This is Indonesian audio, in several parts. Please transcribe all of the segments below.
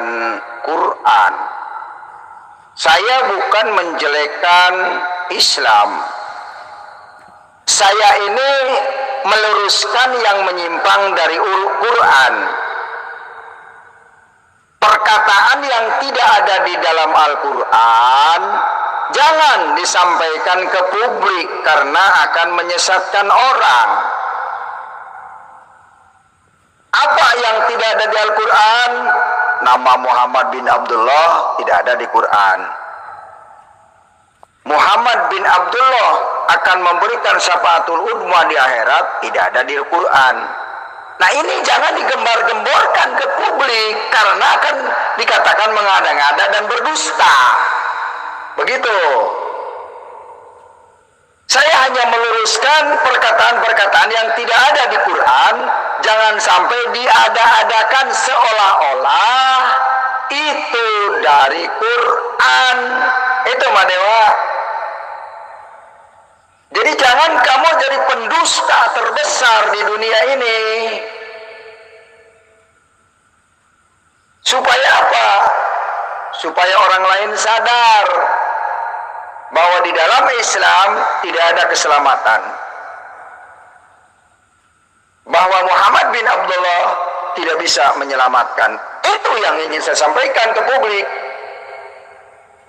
menjelekkan Quran. Saya bukan menjelekkan Islam. Saya ini meluruskan yang menyimpang dari Quran. Perkataan yang tidak ada di dalam Al-Quran jangan disampaikan ke publik karena akan menyesatkan orang. Apa yang tidak ada di Al-Quran? Nama Muhammad bin Abdullah tidak ada di Quran. Muhammad bin Abdullah akan memberikan syafaatul udma di akhirat, tidak ada di Al-Quran. Nah, ini jangan digembar-gemborkan ke publik karena akan dikatakan mengada-ngada dan berdusta. Begitu. Saya hanya meluruskan perkataan-perkataan yang tidak ada di Quran. Jangan sampai diada-adakan seolah-olah itu dari Quran. Itu Mbak Dewa. Jadi jangan kamu jadi pendusta terbesar di dunia ini. Supaya apa? Supaya orang lain sadar bahwa di dalam Islam tidak ada keselamatan. Bahwa Muhammad bin Abdullah tidak bisa menyelamatkan. Itu yang ingin saya sampaikan ke publik.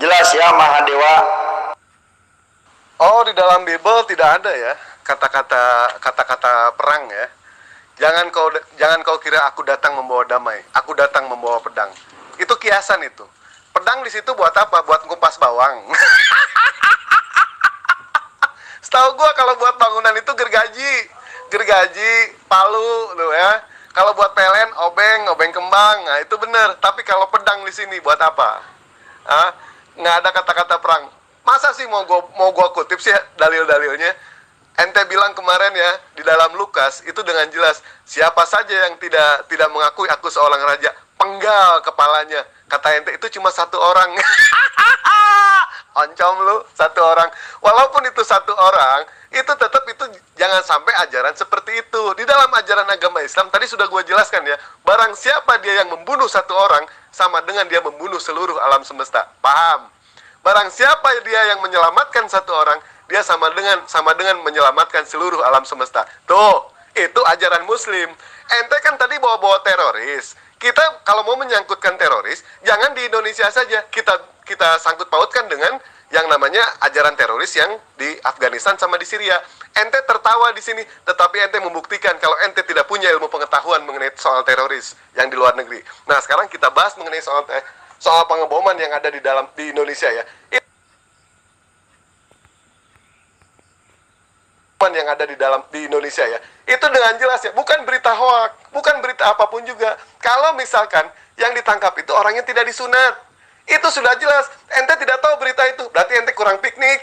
Jelas ya Mahadewa? Oh, di dalam Bible tidak ada ya kata-kata perang ya. Jangan kau kira aku datang membawa damai. Aku datang membawa pedang. Itu kiasan itu. Pedang di situ buat apa? Buat ngupas bawang. Setahu gua kalau buat bangunan itu gergaji, palu loh ya. Kalau buat PLN obeng kembang. Nah, itu bener. Tapi kalau pedang di sini buat apa? Nggak ada kata-kata perang. Masa sih mau gua kutip sih dalil-dalilnya? Ente bilang kemarin ya di dalam Lukas itu dengan jelas, siapa saja yang tidak mengakui aku seorang raja, penggal kepalanya. Kata ente itu cuma satu orang. Oncom lu, satu orang. Walaupun itu satu orang, itu tetap itu jangan sampai ajaran seperti itu. Di dalam ajaran agama Islam tadi sudah gua jelaskan ya, barang siapa dia yang membunuh satu orang sama dengan dia membunuh seluruh alam semesta. Paham? Barang siapa dia yang menyelamatkan satu orang, dia sama dengan menyelamatkan seluruh alam semesta. Tuh, itu ajaran Muslim. Ente kan tadi bawa-bawa teroris. Kita kalau mau menyangkutkan teroris, jangan di Indonesia saja. Kita sangkut pautkan dengan yang namanya ajaran teroris yang di Afghanistan sama di Syria. Ente tertawa di sini, tetapi ente membuktikan kalau ente tidak punya ilmu pengetahuan mengenai soal teroris yang di luar negeri. Nah, sekarang kita bahas mengenai soal pengeboman yang ada di Indonesia ya. Yang ada di Indonesia ya. Itu dengan jelas ya, bukan berita hoak, bukan berita apapun juga. Kalau misalkan yang ditangkap itu orangnya tidak disunat, itu sudah jelas. Ente tidak tahu berita itu, berarti ente kurang piknik.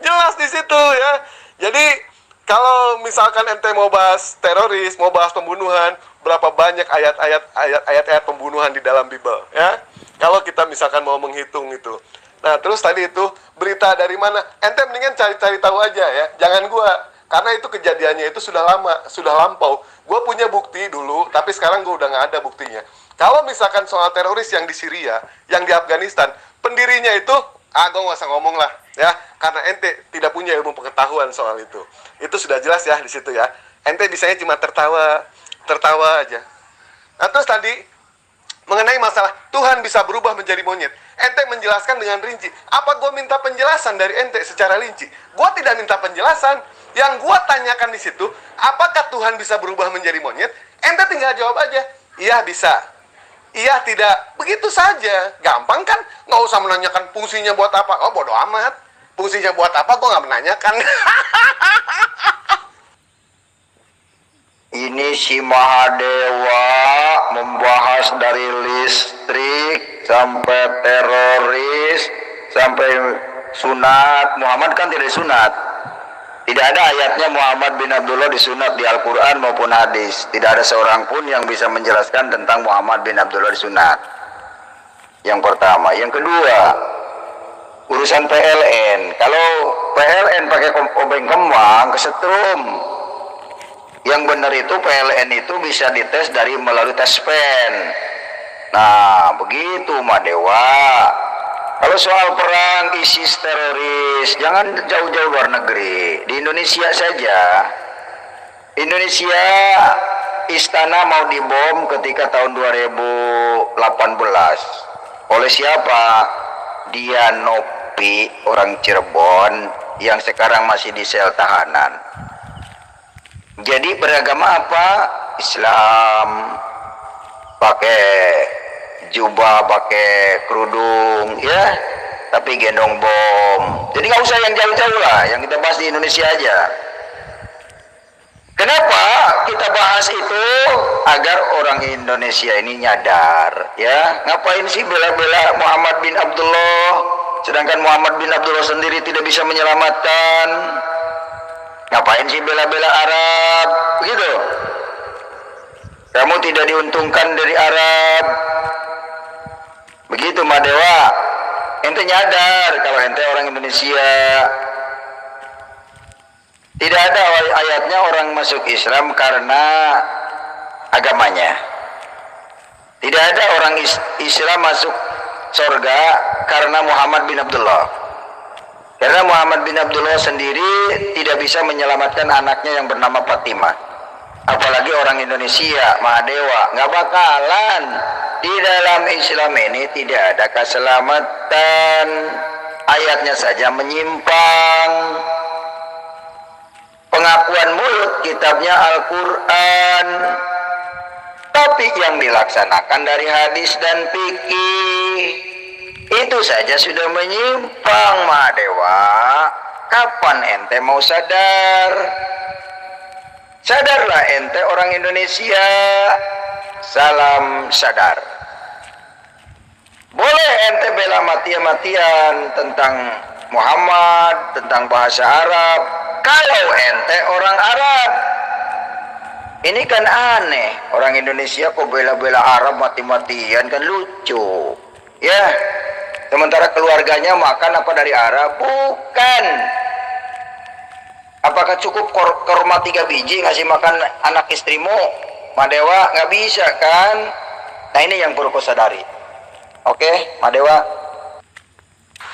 Jelas di situ ya. Jadi kalau misalkan ente mau bahas teroris, mau bahas pembunuhan, berapa banyak ayat-ayat pembunuhan di dalam Bible ya. Kalau kita misalkan mau menghitung itu. Nah, terus tadi itu berita dari mana? Ente mendingan cari-cari tahu aja ya. Jangan gua, karena itu kejadiannya itu sudah lama, sudah lampau. Gua punya bukti dulu, tapi sekarang gua udah nggak ada buktinya. Kalau misalkan soal teroris yang di Syria, yang di Afghanistan, pendirinya itu, gua nggak usah ngomong lah ya, karena ente tidak punya ilmu pengetahuan soal itu. Itu sudah jelas ya di situ ya. Ente bisanya cuma tertawa aja. Nah, terus tadi mengenai masalah Tuhan bisa berubah menjadi monyet, ente menjelaskan dengan rinci. Apa gue minta penjelasan dari ente secara rinci? Gue tidak minta penjelasan. Yang gue tanyakan di situ, apakah Tuhan bisa berubah menjadi monyet? Ente tinggal jawab aja, iya bisa, iya tidak, begitu saja. Gampang kan? Nggak usah menanyakan fungsinya buat apa. Oh, bodo amat, fungsinya buat apa gue nggak menanyakan. Ini si Mahadewa membahas dari listrik sampai teroris sampai sunat. Muhammad kan tidak sunat. Tidak ada ayatnya Muhammad bin Abdullah disunat di Al-Quran maupun hadis. Tidak ada seorang pun yang bisa menjelaskan tentang Muhammad bin Abdullah disunat. Yang pertama. Yang kedua, urusan PLN. Kalau PLN pakai obeng kembang kesetrum, Yang benar itu PLN itu bisa dites melalui tes pen. Nah, begitu Mak Dewa. Kalau soal perang ISIS teroris, jangan jauh-jauh luar negeri. Di Indonesia saja. Indonesia istana mau dibom ketika tahun 2018. Oleh siapa? Dia Nopi, orang Cirebon yang sekarang masih di sel tahanan. Jadi beragama apa? Islam, pakai jubah, pakai kerudung, ya, tapi gendong bom. Jadi nggak usah yang jauh-jauh lah, yang kita bahas di Indonesia aja. Kenapa kita bahas itu? Agar orang Indonesia ini nyadar, ya. Ngapain sih bela-bela Muhammad bin Abdullah, sedangkan Muhammad bin Abdullah sendiri tidak bisa menyelamatkan? Ngapain sih bela-bela Arab? Begitu. Kamu tidak diuntungkan dari Arab. Begitu Mak Dewa. Ente nyadar kalau ente orang Indonesia. Tidak ada ayatnya orang masuk Islam karena agamanya. Tidak ada orang Islam masuk surga karena Muhammad bin Abdullah. Karena Muhammad bin Abdullah sendiri tidak bisa menyelamatkan anaknya yang bernama Fatimah. Apalagi orang Indonesia, Mahadewa, nggak bakalan. Di dalam Islam ini tidak ada keselamatan. Ayatnya saja menyimpang. Pengakuan mulut, kitabnya Al-Quran. Tapi yang dilaksanakan dari hadis dan fikih, itu saja sudah menyimpang, Mahadewa. Kapan ente mau sadar? Sadarlah ente orang Indonesia. Salam sadar. Boleh ente bela mati-matian tentang Muhammad, tentang bahasa Arab, kalau ente orang Arab. Ini kan aneh, orang Indonesia kok bela-bela Arab mati-matian, kan lucu. Ya, sementara keluarganya makan apa dari Arab? Bukan. Apakah cukup kurma 3 biji ngasih makan anak istrimu? Madewa, nggak bisa kan? Nah, ini yang perlu kau sadari. Oke, Madewa.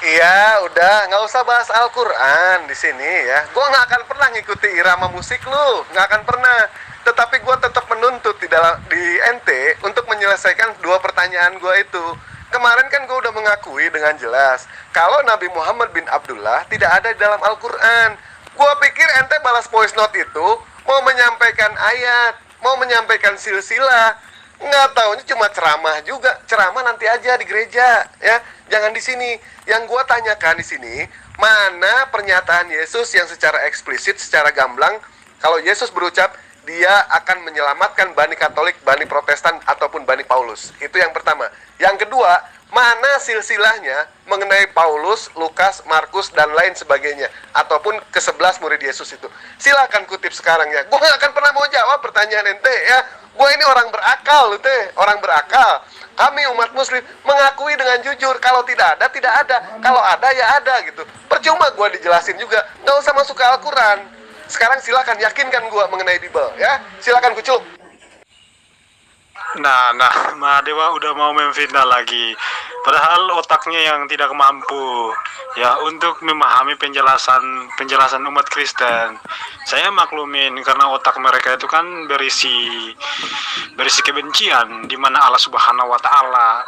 Iya, udah, nggak usah bahas Al-Quran di sini ya. Gue nggak akan pernah ngikuti irama musik lu, nggak akan pernah. Tetapi gue tetap menuntut di NT untuk menyelesaikan 2 pertanyaan gue itu. Kemarin kan gue udah mengakui dengan jelas kalau Nabi Muhammad bin Abdullah tidak ada di dalam Al-Quran. Gue pikir ente balas voice note itu mau menyampaikan ayat, mau menyampaikan silsilah. Nggak taunya cuma ceramah juga. Ceramah nanti aja di gereja, ya. Jangan di sini. Yang gue tanyakan di sini, mana pernyataan Yesus yang secara eksplisit, secara gamblang, kalau Yesus berucap, dia akan menyelamatkan Bani Katolik, Bani Protestan, ataupun Bani Paulus. Itu yang pertama. Yang kedua, mana silsilahnya mengenai Paulus, Lukas, Markus, dan lain sebagainya, ataupun ke-11 murid Yesus itu. Silakan kutip sekarang ya. Gue gak akan pernah mau jawab pertanyaan ente ya. Gue ini orang berakal, orang berakal. Kami umat muslim mengakui dengan jujur kalau tidak ada, tidak ada. Kalau ada, ya ada gitu. Percuma gue dijelasin juga. Gak usah masuk ke Al-Quran. Sekarang silakan yakinkan gue mengenai Bible ya. Silakan Kucup. Nah, Mahadewa udah mau memfitnah lagi. Padahal otaknya yang tidak mampu ya untuk memahami penjelasan umat Kristen. Saya maklumin karena otak mereka itu kan berisi kebencian, di mana Allah Subhanahu wa taala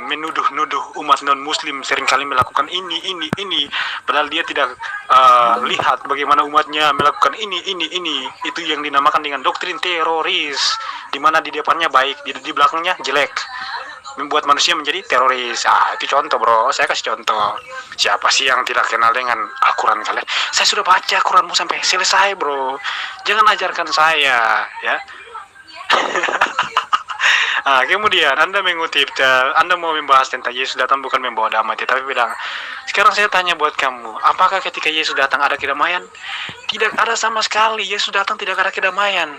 menuduh umat non-muslim seringkali melakukan ini. Padahal dia tidak lihat bagaimana umatnya melakukan ini. Itu yang dinamakan dengan doktrin teroris, di mana di depannya baik, di belakangnya jelek, membuat manusia menjadi teroris. Itu contoh bro, saya kasih contoh. Siapa sih yang tidak kenal dengan Al-Quran kalian? Saya sudah baca Quranmu sampai selesai bro. Jangan ajarkan saya ya. Kemudian Anda mengutip, Anda mau membahas tentang Yesus datang bukan membawa damai, tapi bilang, sekarang saya tanya buat kamu, apakah ketika Yesus datang ada kedamaian? Tidak ada sama sekali. Yesus datang tidak ada kedamaian.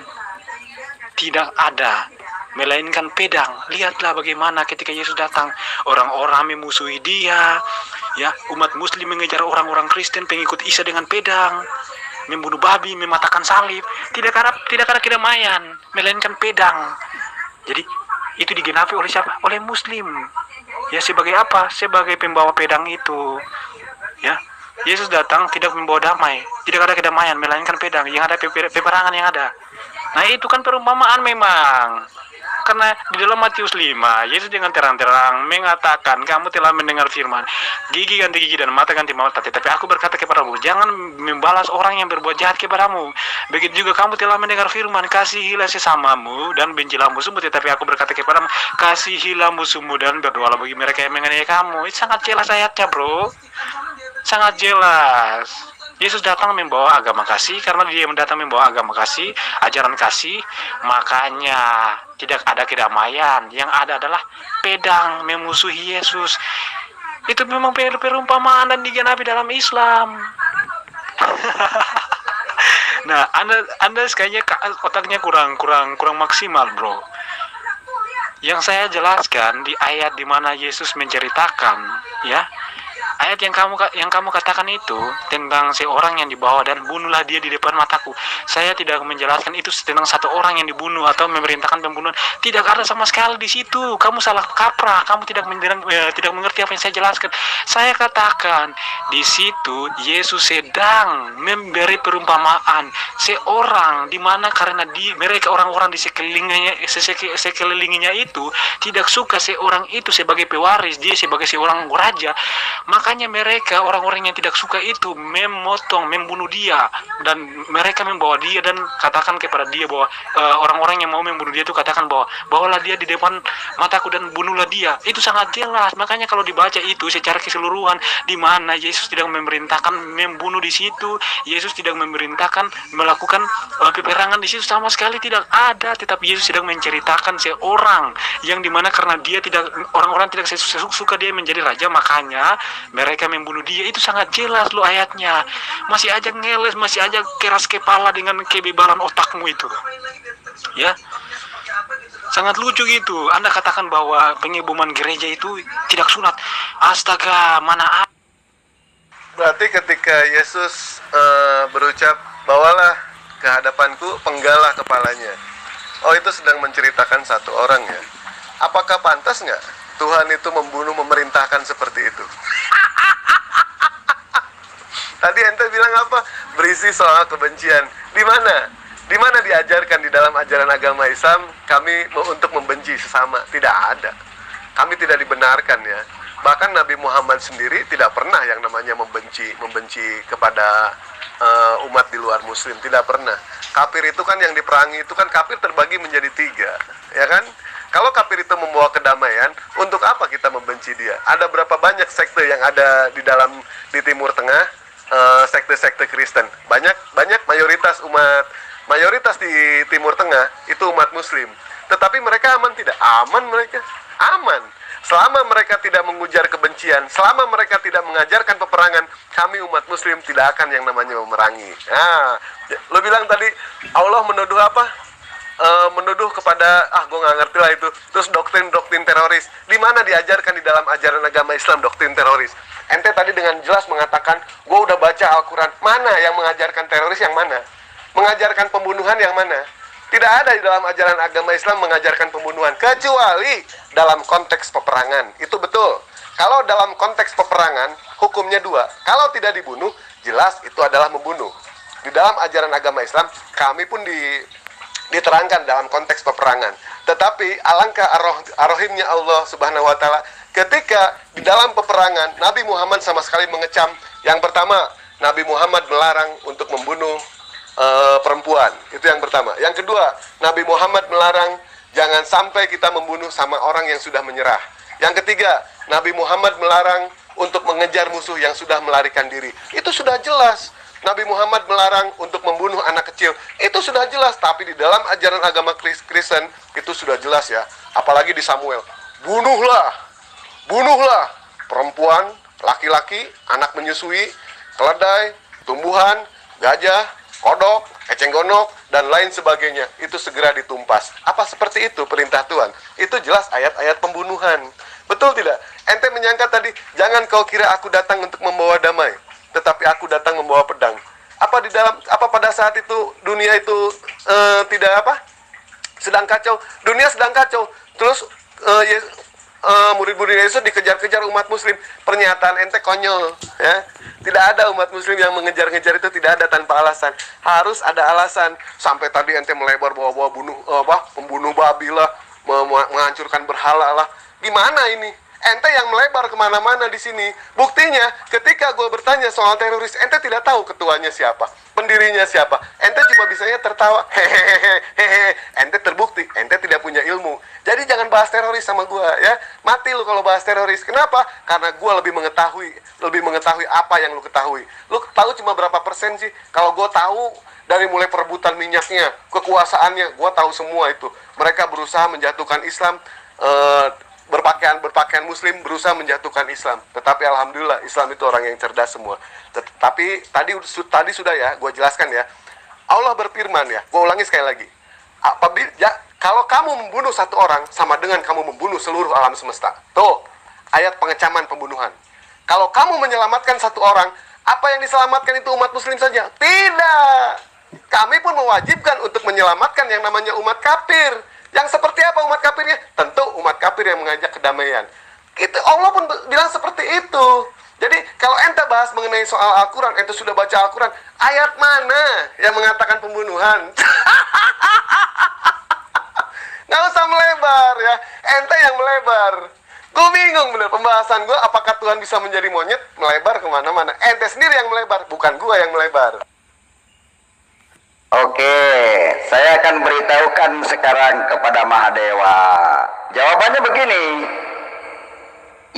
Tidak ada, melainkan pedang. Lihatlah bagaimana ketika Yesus datang, orang-orang memusuhi dia, ya, umat muslim mengejar orang-orang Kristen pengikut Isa dengan pedang. membunuh babi, mematahkan salib. Tidak ada kedamaian, melainkan pedang. Jadi itu digenapi oleh siapa? Oleh Muslim. Ya, sebagai apa? Sebagai pembawa pedang itu. Ya, Yesus datang tidak membawa damai, tidak ada kedamaian, melainkan pedang. Yang ada peperangan yang ada. Nah, itu kan perumpamaan memang. Karena di dalam Matius 5, Yesus dengan terang-terang mengatakan, kamu telah mendengar firman, gigi ganti gigi dan mata ganti mata. Tetapi aku berkata kepadamu, jangan membalas orang yang berbuat jahat kepadamu. Begitu juga kamu telah mendengar firman, kasihilah sesamamu dan bencilah musuhmu. Tetapi aku berkata kepadamu, kasihilah musuhmu dan berdoalah bagi mereka yang menganiaya kamu. Itu sangat jelas ayatnya, bro. Sangat jelas. Yesus datang membawa agama kasih. Karena dia datang membawa agama kasih, ajaran kasih, makanya tidak ada kedamaian. Yang ada adalah pedang memusuhi Yesus. Itu memang perumpamaan dan digenapi dalam Islam. Nah, anda kayaknya otaknya kurang maksimal, bro. Yang saya jelaskan di ayat di mana Yesus menceritakan, ya, ayat yang kamu katakan itu tentang seorang yang dibawa dan bunuhlah dia di depan mataku. Saya tidak menjelaskan itu tentang satu orang yang dibunuh atau memerintahkan pembunuhan. Tidak ada sama sekali di situ. Kamu salah kaprah. Kamu tidak mengerti apa yang saya jelaskan. Saya katakan di situ Yesus sedang memberi perumpamaan seorang di mana karena mereka orang-orang di sekelilingnya itu tidak suka seorang itu sebagai pewaris, dia sebagai seorang raja. Makanya mereka orang-orang yang tidak suka itu membunuh dia, dan mereka membawa dia dan katakan kepada dia bahwa orang-orang yang mau membunuh dia itu katakan bahwa bawalah dia di depan mataku dan bunuhlah dia. Itu sangat jelas. Makanya kalau dibaca itu secara keseluruhan, di mana Yesus tidak memerintahkan membunuh di situ, Yesus tidak memerintahkan melakukan peperangan di situ, sama sekali tidak ada. Tetapi Yesus sedang menceritakan seorang yang dimana karena dia orang-orang tidak suka dia menjadi raja, makanya mereka membunuh dia. Itu sangat jelas loh ayatnya. Masih aja ngeles, masih aja keras kepala dengan kebebalan otakmu itu, ya. Sangat lucu gitu. Anda katakan bahwa pengebuman gereja itu tidak sunat. Astaga, mana. Berarti ketika Yesus berucap, bawalah ke hadapanku, penggalah kepalanya. Oh, itu sedang menceritakan satu orang, ya. Apakah pantas nggak Tuhan itu memerintahkan seperti itu? Tadi ente bilang apa? Berisi soal kebencian. Di mana? Di mana diajarkan di dalam ajaran agama Islam kami untuk membenci sesama? Tidak ada. Kami tidak dibenarkan, ya. Bahkan Nabi Muhammad sendiri tidak pernah yang namanya membenci kepada umat di luar Muslim. Tidak pernah. Kafir itu kan yang diperangi itu kan kafir terbagi menjadi 3, ya kan? Kalau kafir itu membawa kedamaian, untuk apa kita membenci dia? Ada berapa banyak sekte yang ada di Timur Tengah, sekte-sekte Kristen? Banyak mayoritas di Timur Tengah itu umat Muslim. Tetapi mereka aman tidak? Aman mereka. Aman. Selama mereka tidak mengujar kebencian, selama mereka tidak mengajarkan peperangan, kami umat Muslim tidak akan yang namanya memerangi. Nah, lo bilang tadi Allah menuduh apa? Menuduh kepada gue nggak ngerti lah itu. Terus doktrin teroris, di mana diajarkan di dalam ajaran agama Islam doktrin teroris? Ente tadi dengan jelas mengatakan gue udah baca Al-Quran. Mana yang mengajarkan teroris, yang mana? Mengajarkan pembunuhan yang mana? Tidak ada di dalam ajaran agama Islam mengajarkan pembunuhan, kecuali dalam konteks peperangan. Itu betul. Kalau dalam konteks peperangan, hukumnya 2. Kalau tidak dibunuh, jelas itu adalah membunuh. Di dalam ajaran agama Islam, kami pun diterangkan dalam konteks peperangan. Tetapi alangkah arohimnya Allah Subhanahu wa Ta'ala, ketika di dalam peperangan Nabi Muhammad sama sekali mengecam. Yang pertama, Nabi Muhammad melarang untuk membunuh perempuan. Itu yang pertama. Yang kedua, Nabi Muhammad melarang jangan sampai kita membunuh sama orang yang sudah menyerah. Yang ketiga, Nabi Muhammad melarang untuk mengejar musuh yang sudah melarikan diri. Itu sudah jelas. Nabi Muhammad melarang untuk membunuh anak kecil. Itu sudah jelas. Tapi di dalam ajaran agama Kristen itu sudah jelas, ya. Apalagi di Samuel. Bunuhlah perempuan, laki-laki, anak menyusui, keledai, tumbuhan, gajah, kodok, eceng gondok, dan lain sebagainya. Itu segera ditumpas. Apa seperti itu perintah Tuhan? Itu jelas ayat-ayat pembunuhan. Betul tidak? Ente menyangka tadi, jangan kau kira aku datang untuk membawa damai, tetapi aku datang membawa pedang. Apa di dalam apa pada saat itu dunia itu tidak apa? Sedang kacau. Dunia sedang kacau. Terus murid-murid Yesus dikejar-kejar umat muslim. Pernyataan ente konyol, ya. Tidak ada umat muslim yang mengejar-ngejar itu, tidak ada tanpa alasan. Harus ada alasan. Sampai tadi ente melebar bawa-bawa pembunuh babi lah, menghancurkan berhala lah. Gimana ini? Ente yang melebar kemana-mana di sini. Buktinya, ketika gue bertanya soal teroris, ente tidak tahu ketuanya siapa, pendirinya siapa. Ente cuma bisanya tertawa. Hehehe. Ente terbukti, ente tidak punya ilmu. Jadi jangan bahas teroris sama gue, ya. Mati lu kalau bahas teroris. Kenapa? Karena gue lebih mengetahui apa yang lu ketahui. Lu tahu cuma berapa persen sih? Kalau gue tahu dari mulai perebutan minyaknya, kekuasaannya, gue tahu semua itu. Mereka berusaha menjatuhkan Islam. Berpakaian muslim berusaha menjatuhkan Islam, tetapi alhamdulillah Islam itu orang yang cerdas semua. Tapi tadi sudah ya, gue jelaskan ya. Allah berfirman ya, gue ulangi sekali lagi. Kalau kamu membunuh satu orang sama dengan kamu membunuh seluruh alam semesta. Tuh, ayat pengecaman pembunuhan. Kalau kamu menyelamatkan satu orang, apa yang diselamatkan itu umat muslim saja? Tidak. Kami pun mewajibkan untuk menyelamatkan yang namanya umat kafir. Yang seperti apa umat kafirnya? Tentu umat kafir yang mengajak kedamaian. Itu Allah pun bilang seperti itu. Jadi kalau ente bahas mengenai soal Al-Quran, ente sudah baca Al-Quran, ayat mana yang mengatakan pembunuhan? Nggak usah melebar ya. Ente yang melebar. Gue bingung bener pembahasan gue. Apakah Tuhan bisa menjadi monyet? Melebar kemana-mana. Ente sendiri yang melebar, bukan gue yang melebar. Oke, saya akan beritahukan sekarang kepada Mahadewa. Jawabannya begini.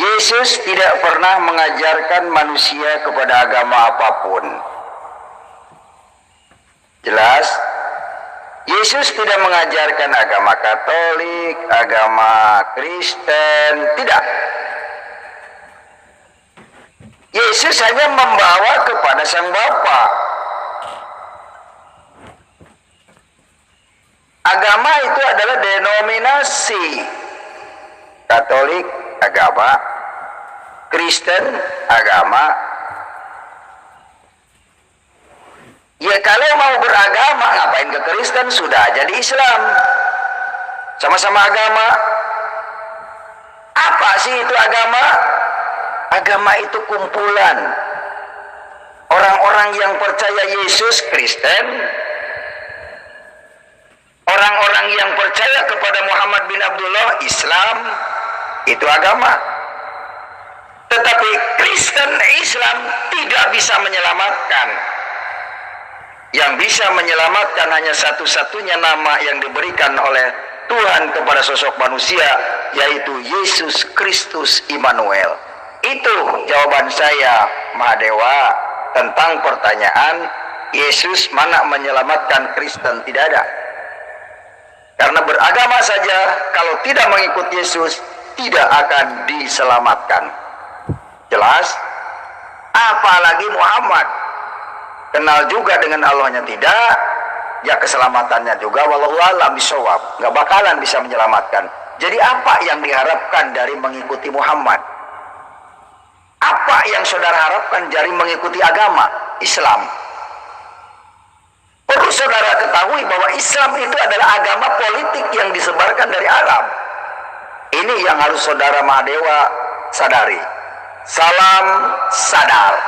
Yesus tidak pernah mengajarkan manusia kepada agama apapun. Jelas? Yesus tidak mengajarkan agama Katolik, agama Kristen, tidak. Yesus hanya membawa kepada Sang Bapa. Agama itu adalah denominasi. Katolik agama, Kristen agama. Ya kalau mau beragama, ngapain ke Kristen? Sudah jadi Islam. Sama-sama agama. Apa sih itu agama? Agama itu kumpulan orang-orang yang percaya Yesus, Kristen. Orang-orang yang percaya kepada Muhammad bin Abdullah, Islam, itu agama. Tetapi Kristen Islam tidak bisa menyelamatkan. Yang bisa menyelamatkan hanya satu-satunya nama yang diberikan oleh Tuhan kepada sosok manusia, yaitu Yesus Kristus Immanuel. Itu jawaban saya, Mahadewa, tentang pertanyaan Yesus mana menyelamatkan Kristen. Tidak ada. Karena beragama saja, kalau tidak mengikut Yesus, tidak akan diselamatkan. Jelas? Apalagi Muhammad. Kenal juga dengan Allahnya tidak, ya keselamatannya juga wallahu a'lam bishawab. Nggak bakalan bisa menyelamatkan. Jadi apa yang diharapkan dari mengikuti Muhammad? Apa yang saudara harapkan dari mengikuti agama Islam? Perlu saudara ketahui bahwa Islam itu adalah agama politik yang disebarkan dari Arab. Ini yang harus saudara Mahadewa sadari. Salam sadar.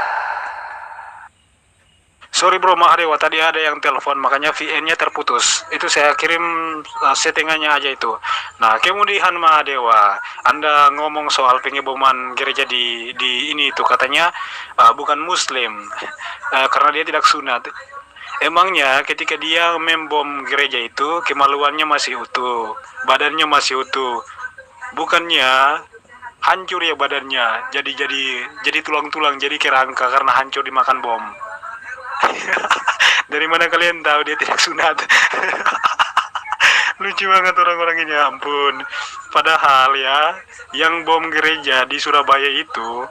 Sorry bro Mahadewa, tadi ada yang telepon makanya VN-nya terputus. Itu saya kirim settingannya aja itu. Nah kemudian Mahadewa, Anda ngomong soal pengeboman gereja di ini itu katanya bukan Muslim karena dia tidak sunat. Emangnya ketika dia membom gereja itu kemaluannya masih utuh, badannya masih utuh, bukannya hancur ya badannya, jadi tulang-tulang, jadi kerangka karena hancur dimakan bom. Dari mana kalian tahu dia tidak sunat? Lucu banget orang-orang ini, ya ampun. Padahal ya, yang bom gereja di Surabaya itu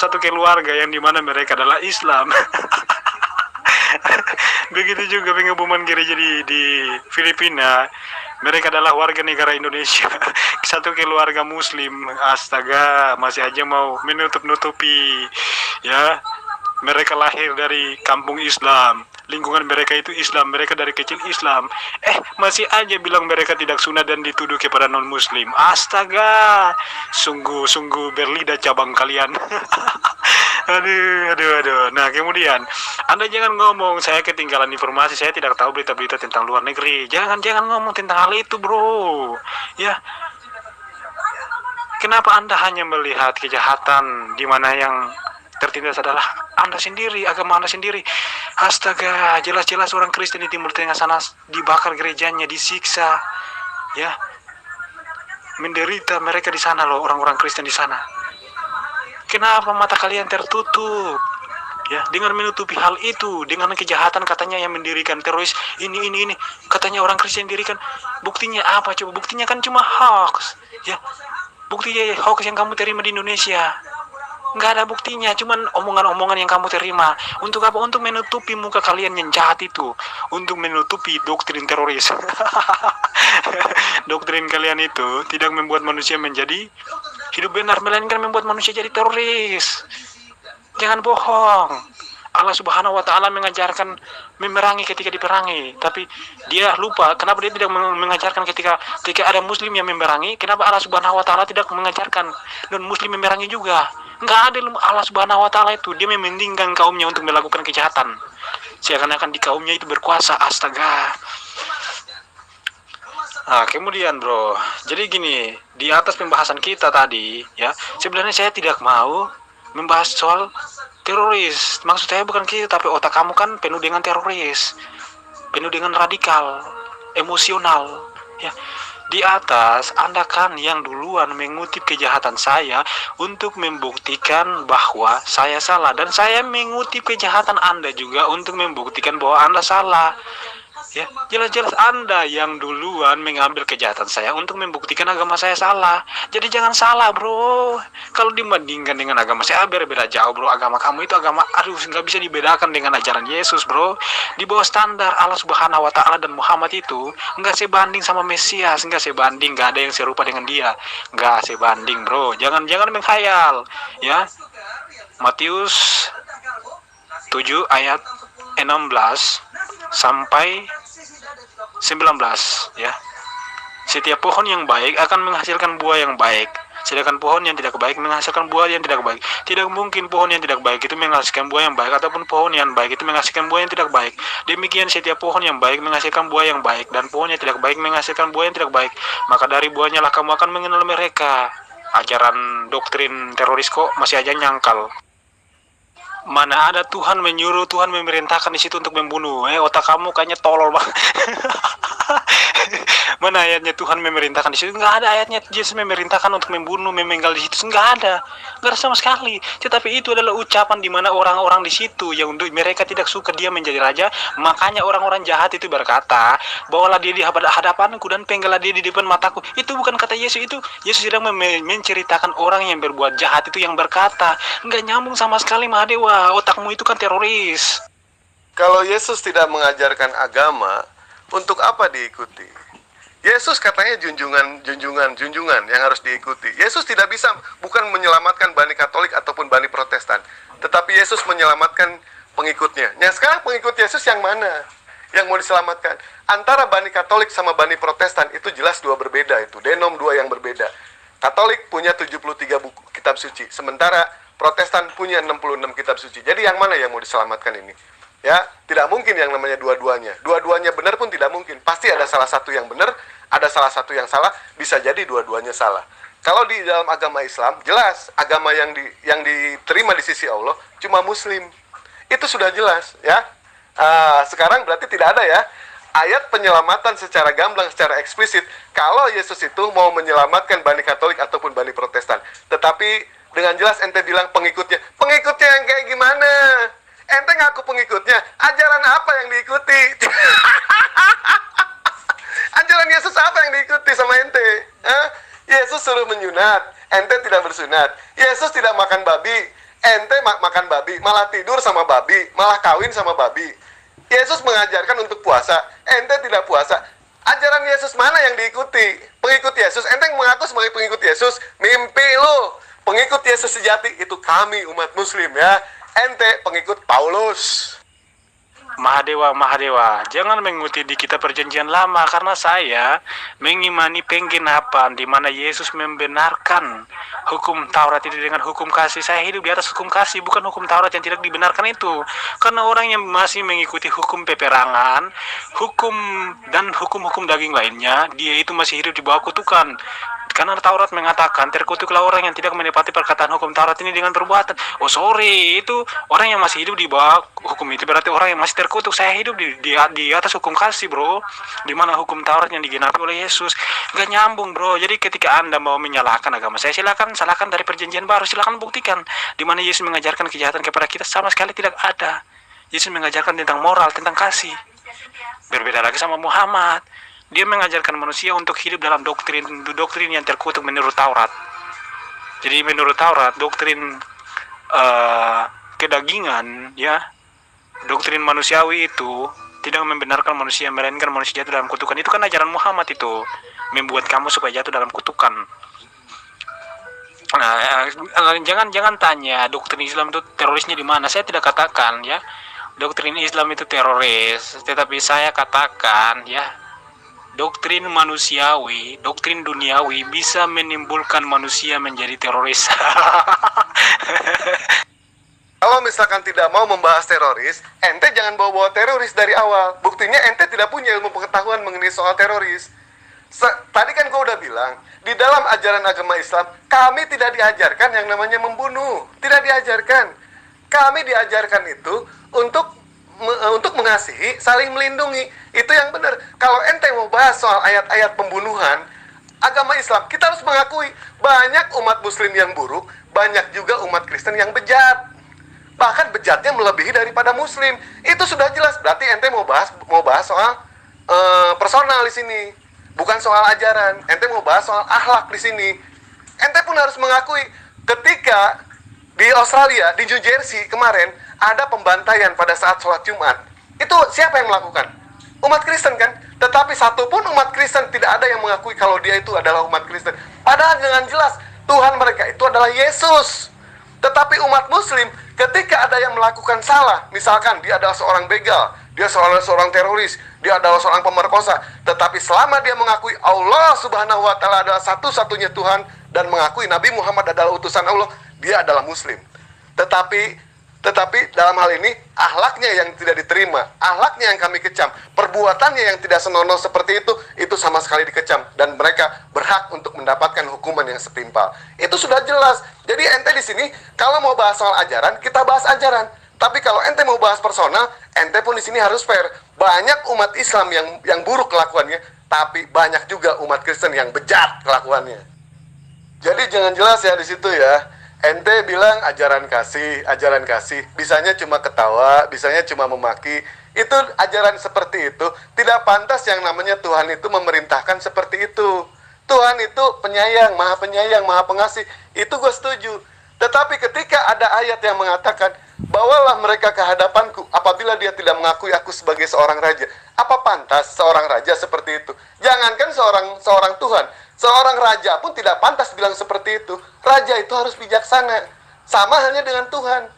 satu keluarga yang dimana mereka adalah Islam. Begitu juga pengeboman gereja di Filipina, mereka adalah warga negara Indonesia. Satu keluarga Muslim. Astaga, masih aja mau menutup-nutupi ya mereka lahir dari kampung Islam, lingkungan mereka itu Islam, mereka dari kecil Islam, masih aja bilang mereka tidak sunat dan dituduh kepada non muslim. Astaga, sungguh berlidah cabang kalian. Aduh. Nah, kemudian Anda jangan ngomong saya ketinggalan informasi, saya tidak tahu berita-berita tentang luar negeri. Jangan ngomong tentang hal itu, bro. Ya, kenapa Anda hanya melihat kejahatan di mana yang tertindas adalah Anda sendiri, agama Anda sendiri? Astaga, jelas-jelas orang Kristen di Timur Tengah sana dibakar gerejanya, disiksa, ya, menderita mereka di sana loh, orang-orang Kristen di sana. Kenapa mata kalian tertutup? Ya, dengan menutupi hal itu, dengan kejahatan katanya yang mendirikan teroris ini, katanya orang Kristen dirikan. Buktinya apa coba? Buktinya kan cuma hoax, ya. Buktinya hoax yang kamu terima di Indonesia. Nggak ada buktinya, cuman omongan-omongan yang kamu terima. Untuk apa? Untuk menutupi muka kalian yang jahat itu, untuk menutupi doktrin teroris. Doktrin kalian itu tidak membuat manusia menjadi hidup benar, melainkan membuat manusia jadi teroris. Jangan bohong. Allah Subhanahu wa Ta'ala mengajarkan memerangi ketika diperangi, tapi dia lupa. Kenapa dia tidak mengajarkan ketika ada muslim yang memerangi? Kenapa Allah Subhanahu wa Ta'ala tidak mengajarkan non muslim memerangi juga? Enggak ada. Allah Subhanahu wa Ta'ala itu dia mementingkan kaumnya untuk melakukan kejahatan, seakan-akan di kaumnya itu berkuasa. Astaga. Nah, kemudian bro, jadi gini, di atas pembahasan kita tadi, ya, sebenarnya saya tidak mau membahas soal teroris. Maksud saya bukan gitu, tapi otak kamu kan penuh dengan teroris, penuh dengan radikal, emosional, ya. Di atas, Anda kan yang duluan mengutip kejahatan saya untuk membuktikan bahwa saya salah, dan saya mengutip kejahatan Anda juga untuk membuktikan bahwa Anda salah. Ya, jelas-jelas Anda yang duluan mengambil kejahatan saya untuk membuktikan agama saya salah. Jadi jangan salah, bro. Kalau dibandingkan dengan agama saya, beda jauh, bro. Agama kamu itu agama, nggak bisa dibedakan dengan ajaran Yesus, bro. Di bawah standar Allah Subhanahu wa Ta'ala dan Muhammad itu nggak sebanding sama Mesias, nggak sebanding, nggak ada yang serupa dengan dia, nggak sebanding, bro. Jangan menghayal, ya. Matius 7 ayat 16 sampai 19, ya. Setiap pohon yang baik akan menghasilkan buah yang baik, sedangkan pohon yang tidak baik menghasilkan buah yang tidak baik. Tidak mungkin pohon yang tidak baik itu menghasilkan buah yang baik, ataupun pohon yang baik itu menghasilkan buah yang tidak baik. Demikian setiap pohon yang baik menghasilkan buah yang baik, dan pohon yang tidak baik menghasilkan buah yang tidak baik. Maka dari buahnya lah kamu akan mengenal mereka. Ajaran doktrin teroris kok masih aja nyangkal. Mana ada Tuhan menyuruh, Tuhan memerintahkan di situ untuk membunuh. Otak kamu kayaknya tolol banget. Mana ayatnya Tuhan memerintahkan di situ? Nggak ada ayatnya Yesus memerintahkan untuk membunuh, memenggal di situ. Nggak ada sama sekali. Tetapi itu adalah ucapan di mana orang-orang di situ yang untuk mereka tidak suka dia menjadi raja. Makanya orang-orang jahat itu berkata, bawalah dia di hadapanku dan penggallah dia di depan mataku. Itu bukan kata Yesus, itu Yesus sedang menceritakan orang yang berbuat jahat itu yang berkata. Nggak nyambung sama sekali, Mahadewa. Otakmu itu kan teroris. Kalau Yesus tidak mengajarkan agama, untuk apa diikuti? Yesus katanya junjungan yang harus diikuti. Yesus tidak bisa, bukan menyelamatkan Bani Katolik ataupun Bani Protestan, tetapi Yesus menyelamatkan pengikutnya. Nah, sekarang pengikut Yesus yang mana yang mau diselamatkan? Antara Bani Katolik sama Bani Protestan itu jelas dua berbeda, itu denom dua yang berbeda. Katolik punya 73 buku kitab suci, sementara Protestan punya 66 kitab suci. Jadi yang mana yang mau diselamatkan ini? Ya, tidak mungkin yang namanya dua-duanya. Dua-duanya benar pun tidak mungkin. Pasti ada salah satu yang benar, ada salah satu yang salah, bisa jadi dua-duanya salah. Kalau di dalam agama Islam, jelas agama yang diterima di sisi Allah cuma Muslim. Itu sudah jelas, ya. Sekarang berarti tidak ada ya ayat penyelamatan secara gamblang, secara eksplisit kalau Yesus itu mau menyelamatkan Bani Katolik ataupun Bani Protestan. Tetapi dengan jelas ente bilang pengikutnya yang kayak gimana? Ente ngaku pengikutnya, ajaran apa yang diikuti? Ajaran Yesus apa yang diikuti sama ente? Yesus suruh menyunat, ente tidak bersunat. Yesus tidak makan babi, ente makan babi, malah tidur sama babi, malah kawin sama babi. Yesus mengajarkan untuk puasa, ente tidak puasa. Ajaran Yesus mana yang diikuti? Pengikut Yesus, ente mengaku sebagai pengikut Yesus, mimpi lu. Pengikut Yesus sejati itu kami umat Muslim, ya. ente pengikut Paulus. Mahadewa, Mahadewa, jangan mengikuti di kitab perjanjian lama, karena saya mengimani penggenapan di mana Yesus membenarkan hukum Taurat itu dengan hukum kasih. Saya hidup di atas hukum kasih, bukan hukum Taurat yang tidak dibenarkan itu. Karena orang yang masih mengikuti hukum peperangan, hukum dan hukum-hukum daging lainnya, dia itu masih hidup di bawah kutukan. Karena Taurat mengatakan, terkutuklah orang yang tidak menepati perkataan hukum Taurat ini dengan perbuatan. Oh sorry, itu orang yang masih hidup di bawah hukum itu berarti orang yang masih terkutuk. Saya hidup di atas hukum kasih, bro. Di mana hukum Taurat yang digenapi oleh Yesus. Gak nyambung, bro. Jadi ketika Anda mau menyalahkan agama saya, silakan salahkan dari perjanjian baru. Silakan buktikan. Di mana Yesus mengajarkan kejahatan kepada kita sama sekali tidak ada. Yesus mengajarkan tentang moral, tentang kasih. Berbeda lagi sama Muhammad. Dia mengajarkan manusia untuk hidup dalam doktrin yang terkutuk menurut Taurat. Jadi menurut Taurat, doktrin kedagingan, ya, doktrin manusiawi itu tidak membenarkan manusia, melainkan manusia jatuh dalam kutukan. Itu kan ajaran Muhammad itu, membuat kamu supaya jatuh dalam kutukan. Nah, jangan tanya doktrin Islam itu terorisnya di mana. Saya tidak katakan, ya, doktrin Islam itu teroris, tetapi saya katakan, ya, doktrin manusiawi, doktrin duniawi bisa menimbulkan manusia menjadi teroris. Kalau misalkan tidak mau membahas teroris, ente jangan bawa-bawa teroris dari awal. Buktinya ente tidak punya ilmu pengetahuan mengenai soal teroris. Tadi kan gua udah bilang, di dalam ajaran agama Islam, kami tidak diajarkan yang namanya membunuh. Tidak diajarkan. Kami diajarkan itu untuk mengasihi, saling melindungi. Itu yang benar. Kalau ente mau bahas soal ayat-ayat pembunuhan, agama Islam, kita harus mengakui banyak umat muslim yang buruk, banyak juga umat Kristen yang bejat. Bahkan bejatnya melebihi daripada muslim. Itu sudah jelas. Berarti ente mau bahas soal personal di sini. Bukan soal ajaran. Ente mau bahas soal akhlak di sini. Ente pun harus mengakui ketika di Australia, di New Jersey kemarin, ada pembantaian pada saat sholat Jumat. Itu siapa yang melakukan? Umat Kristen kan? Tetapi satupun umat Kristen tidak ada yang mengakui kalau dia itu adalah umat Kristen. Padahal dengan jelas Tuhan mereka itu adalah Yesus. Tetapi umat Muslim ketika ada yang melakukan salah, misalkan dia adalah seorang begal, dia seorang teroris, dia adalah seorang pemerkosa, tetapi selama dia mengakui Allah Subhanahu wa Ta'ala adalah satu-satunya Tuhan dan mengakui Nabi Muhammad adalah utusan Allah, dia adalah Muslim. Tetapi dalam hal ini akhlaknya yang tidak diterima, akhlaknya yang kami kecam, perbuatannya yang tidak senonoh seperti itu sama sekali dikecam dan mereka berhak untuk mendapatkan hukuman yang setimpal. Itu sudah jelas. Jadi ente di sini kalau mau bahas soal ajaran, kita bahas ajaran. Tapi kalau ente mau bahas personal, ente pun di sini harus fair. Banyak umat Islam yang buruk kelakuannya, tapi banyak juga umat Kristen yang bejat kelakuannya. Jadi jangan jelas ya di situ ya. Ente bilang ajaran kasih, bisanya cuma ketawa, bisanya cuma memaki. Itu ajaran seperti itu, tidak pantas yang namanya Tuhan itu memerintahkan seperti itu. Tuhan itu penyayang, maha pengasih, itu gue setuju. Tetapi ketika ada ayat yang mengatakan, bawalah mereka ke hadapanku apabila dia tidak mengakui aku sebagai seorang raja. Apa pantas seorang raja seperti itu? Jangankan seorang Tuhan, seorang raja pun tidak pantas bilang seperti itu. Raja itu harus bijaksana. Sama halnya dengan Tuhan.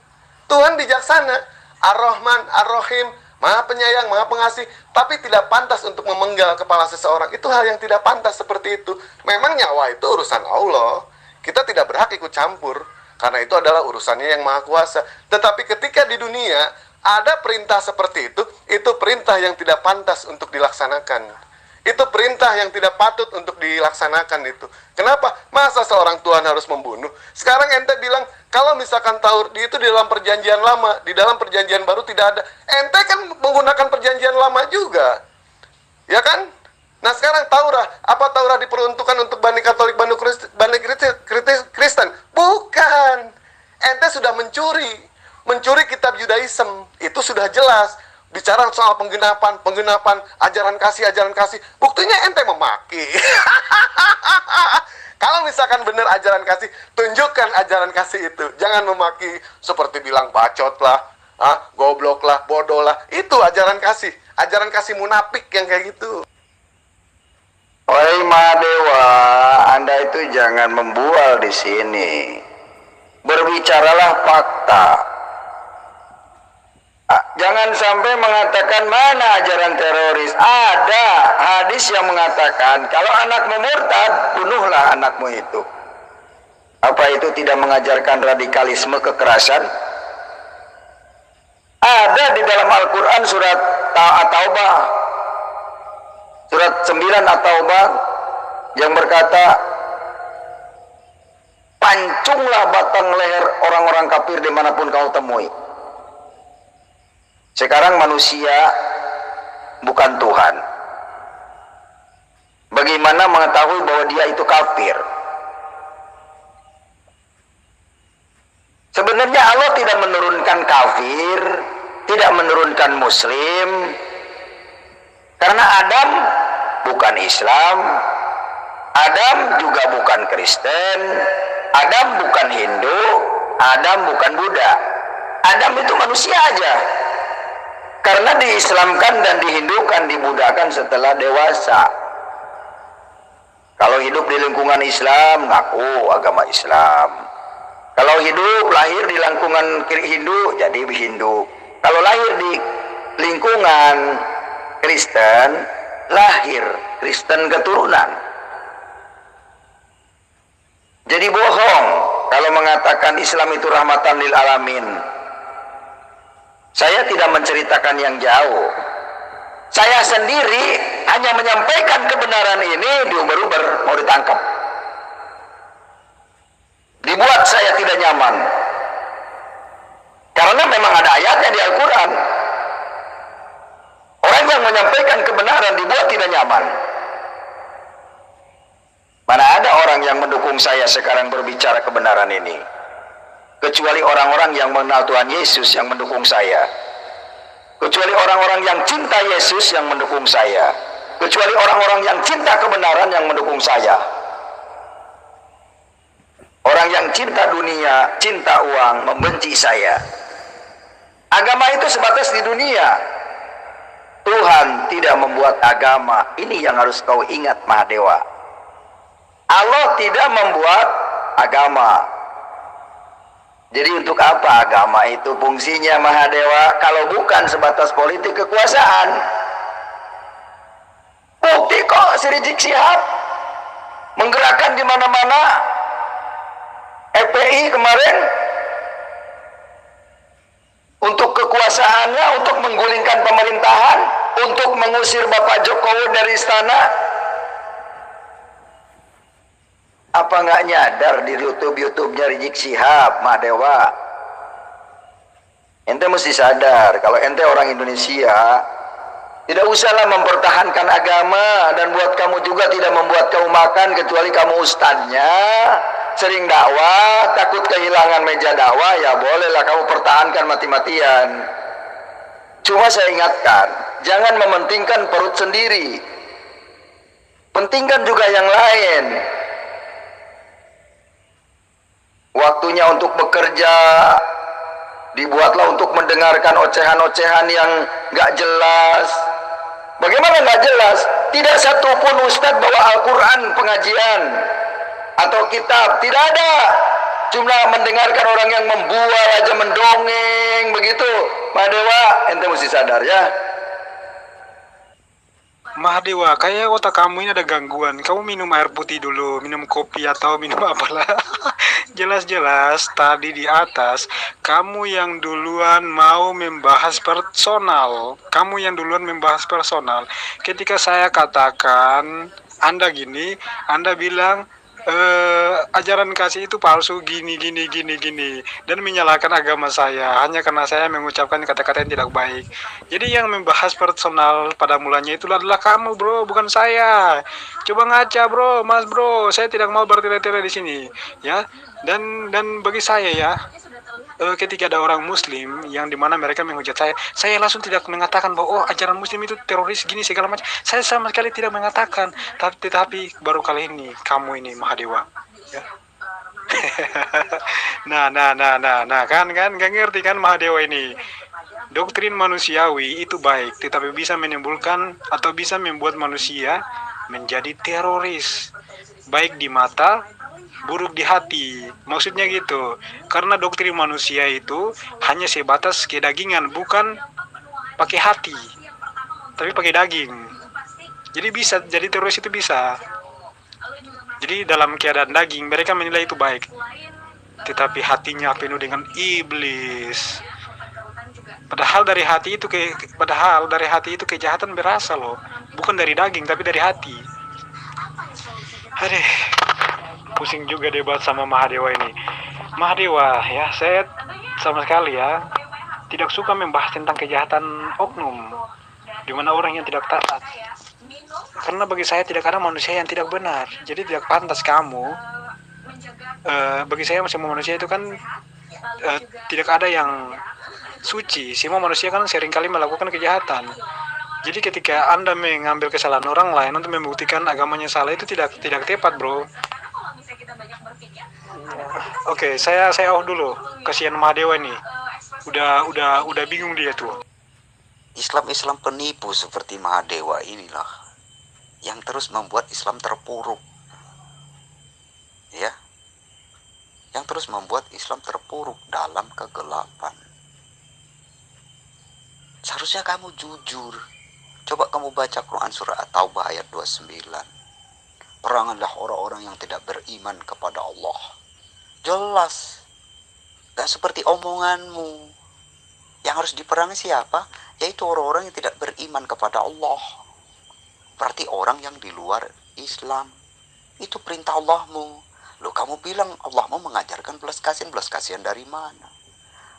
Tuhan bijaksana, Ar-Rahman, Ar-Rahim, maha penyayang, maha pengasih, tapi tidak pantas untuk memenggal kepala seseorang. Itu hal yang tidak pantas seperti itu. Memang nyawa itu urusan Allah. Kita tidak berhak ikut campur, karena itu adalah urusannya yang maha kuasa. Tetapi ketika di dunia ada perintah seperti itu perintah yang tidak pantas untuk dilaksanakan. Itu perintah yang tidak patut untuk dilaksanakan itu. Kenapa? Masa seorang Tuhan harus membunuh? Sekarang ente bilang, kalau misalkan Taurat itu di dalam perjanjian lama, di dalam perjanjian baru tidak ada. Ente kan menggunakan perjanjian lama juga. Ya kan? Nah sekarang Taurat, apa Taurat diperuntukkan untuk Bani Katolik, Bani Kristen? Bukan. Ente sudah mencuri kitab Yudaism. Itu sudah jelas. Bicara soal penggenapan ajaran kasih. Buktinya ente memaki. Kalau misalkan benar ajaran kasih, tunjukkan ajaran kasih itu. Jangan memaki seperti bilang bacot lah, goblok lah, bodoh lah. Itu ajaran kasih. Ajaran kasih munafik yang kayak gitu. Oi Mahadewa, Anda itu jangan membual di sini. Berbicaralah fakta. jangan sampai mengatakan mana ajaran teroris. Ada hadis yang mengatakan kalau anakmu murtad, bunuhlah anakmu itu. Apa itu tidak mengajarkan radikalisme, kekerasan? Ada di dalam Al-Quran surat At-Taubah, surat 9 At-Taubah, yang berkata, pancunglah batang leher orang-orang kafir dimanapun kau temui. Sekarang manusia bukan Tuhan. Bagaimana mengetahui bahwa dia itu kafir? Sebenarnya Allah tidak menurunkan kafir, tidak menurunkan muslim, karena Adam bukan Islam, Adam juga bukan Kristen, Adam bukan Hindu, Adam bukan Buddha. Adam itu manusia aja. Karena diislamkan dan dihindukan, dibudakan setelah dewasa. Kalau hidup di lingkungan Islam, ngaku agama Islam. Kalau hidup lahir di lingkungan Hindu, jadi Hindu. Kalau lahir di lingkungan Kristen, lahir Kristen keturunan. Jadi bohong kalau mengatakan Islam itu rahmatan lil alamin. Saya tidak menceritakan yang jauh. Saya sendiri hanya menyampaikan kebenaran ini, diuber-uber, mau ditangkap. Dibuat saya tidak nyaman. Karena memang ada ayatnya di Al-Quran. Orang yang menyampaikan kebenaran dibuat tidak nyaman. Mana ada orang yang mendukung saya sekarang berbicara kebenaran ini? Kecuali orang-orang yang mengenal Tuhan Yesus yang mendukung saya. Kecuali orang-orang yang cinta Yesus yang mendukung saya. Kecuali orang-orang yang cinta kebenaran yang mendukung saya. Orang yang cinta dunia, cinta uang, membenci saya. Agama itu sebatas di dunia. Tuhan tidak membuat agama. Ini yang harus kau ingat, Mahadewa. Allah tidak membuat agama. Jadi untuk apa agama itu fungsinya, Mahadewa, kalau bukan sebatas politik kekuasaan? Bukti kok si Rizik Syihab menggerakkan di mana-mana. FPI kemarin untuk kekuasaannya, untuk menggulingkan pemerintahan, untuk mengusir Bapak Jokowi dari istana. Apa nggak nyadar di YouTube-nya Rizik Syihab, Mahadewa? Ente mesti sadar kalau ente orang Indonesia, tidak usahlah mempertahankan agama, dan buat kamu juga tidak membuat kamu makan kecuali kamu ustadznya, sering dakwah, takut kehilangan meja dakwah, ya bolehlah kamu pertahankan mati-matian. Cuma saya ingatkan, jangan mementingkan perut sendiri, pentingkan juga yang lain. Waktunya untuk bekerja dibuatlah untuk mendengarkan ocehan-ocehan yang gak jelas. Bagaimana gak jelas? Tidak satu pun ustadz bawa Al-Quran pengajian atau kitab, tidak ada. Cuma mendengarkan orang yang membual aja, mendongeng begitu. Mahadewa, ente mesti sadar ya. Mahadewa, kayak otak kamu ini ada gangguan. Kamu minum air putih dulu, minum kopi atau minum apalah. Jelas-jelas tadi di atas kamu yang duluan mau membahas personal. Kamu yang duluan membahas personal. Ketika saya katakan Anda gini, Anda bilang ajaran kasih itu palsu, gini dan menyalahkan agama saya hanya karena saya mengucapkan kata-kata yang tidak baik. Jadi yang membahas personal pada mulanya itu adalah kamu, bro, bukan saya. Coba ngaca, bro, mas, bro, saya tidak mau bertele-tele di sini ya. Dan bagi saya ya, ketika ada orang muslim yang dimana mereka menghujat saya langsung tidak mengatakan bahwa ajaran muslim itu teroris gini segala macam. Saya sama sekali tidak mengatakan, tetapi baru kali ini kamu ini, Mahadewa ya. nah kan gak ngerti kan, Mahadewa ini doktrin manusiawi itu baik, tetapi bisa menimbulkan atau bisa membuat manusia menjadi teroris, baik di mata buruk di hati. Maksudnya gitu, karena doktrin manusia itu hanya sebatas kedagingan, bukan pakai hati, tapi pakai daging. Jadi bisa, jadi teroris itu bisa. Jadi dalam keadaan daging mereka menilai itu baik, tetapi hatinya penuh dengan iblis. Padahal dari hati itu kejahatan berasal loh, bukan dari daging tapi dari hati. Aduh, pusing juga debat sama Mahadewa ini. Mahadewa ya, saya sama sekali ya tidak suka membahas tentang kejahatan oknum di mana orang yang tidak taat. Karena bagi saya tidak ada manusia yang tidak benar. Jadi tidak pantas kamu. Bagi saya semua manusia itu kan tidak ada yang suci. Semua manusia kan seringkali melakukan kejahatan. Jadi ketika Anda mengambil kesalahan orang lain untuk membuktikan agamanya salah, itu tidak tepat, bro. Oke, saya off dulu. Kasihan Mahadewa ini. Udah bingung dia tuh. Islam penipu seperti Mahadewa inilah yang terus membuat Islam terpuruk. Ya. Yang terus membuat Islam terpuruk dalam kegelapan. Seharusnya kamu jujur. Coba kamu baca Quran surah At-Taubah ayat 29. Peranganlah orang-orang yang tidak beriman kepada Allah. Jelas. Gak seperti omonganmu. Yang harus diperangi siapa? Yaitu orang-orang yang tidak beriman kepada Allah. Berarti orang yang di luar Islam. Itu perintah Allahmu. Lalu kamu bilang Allahmu mengajarkan belas kasihan dari mana?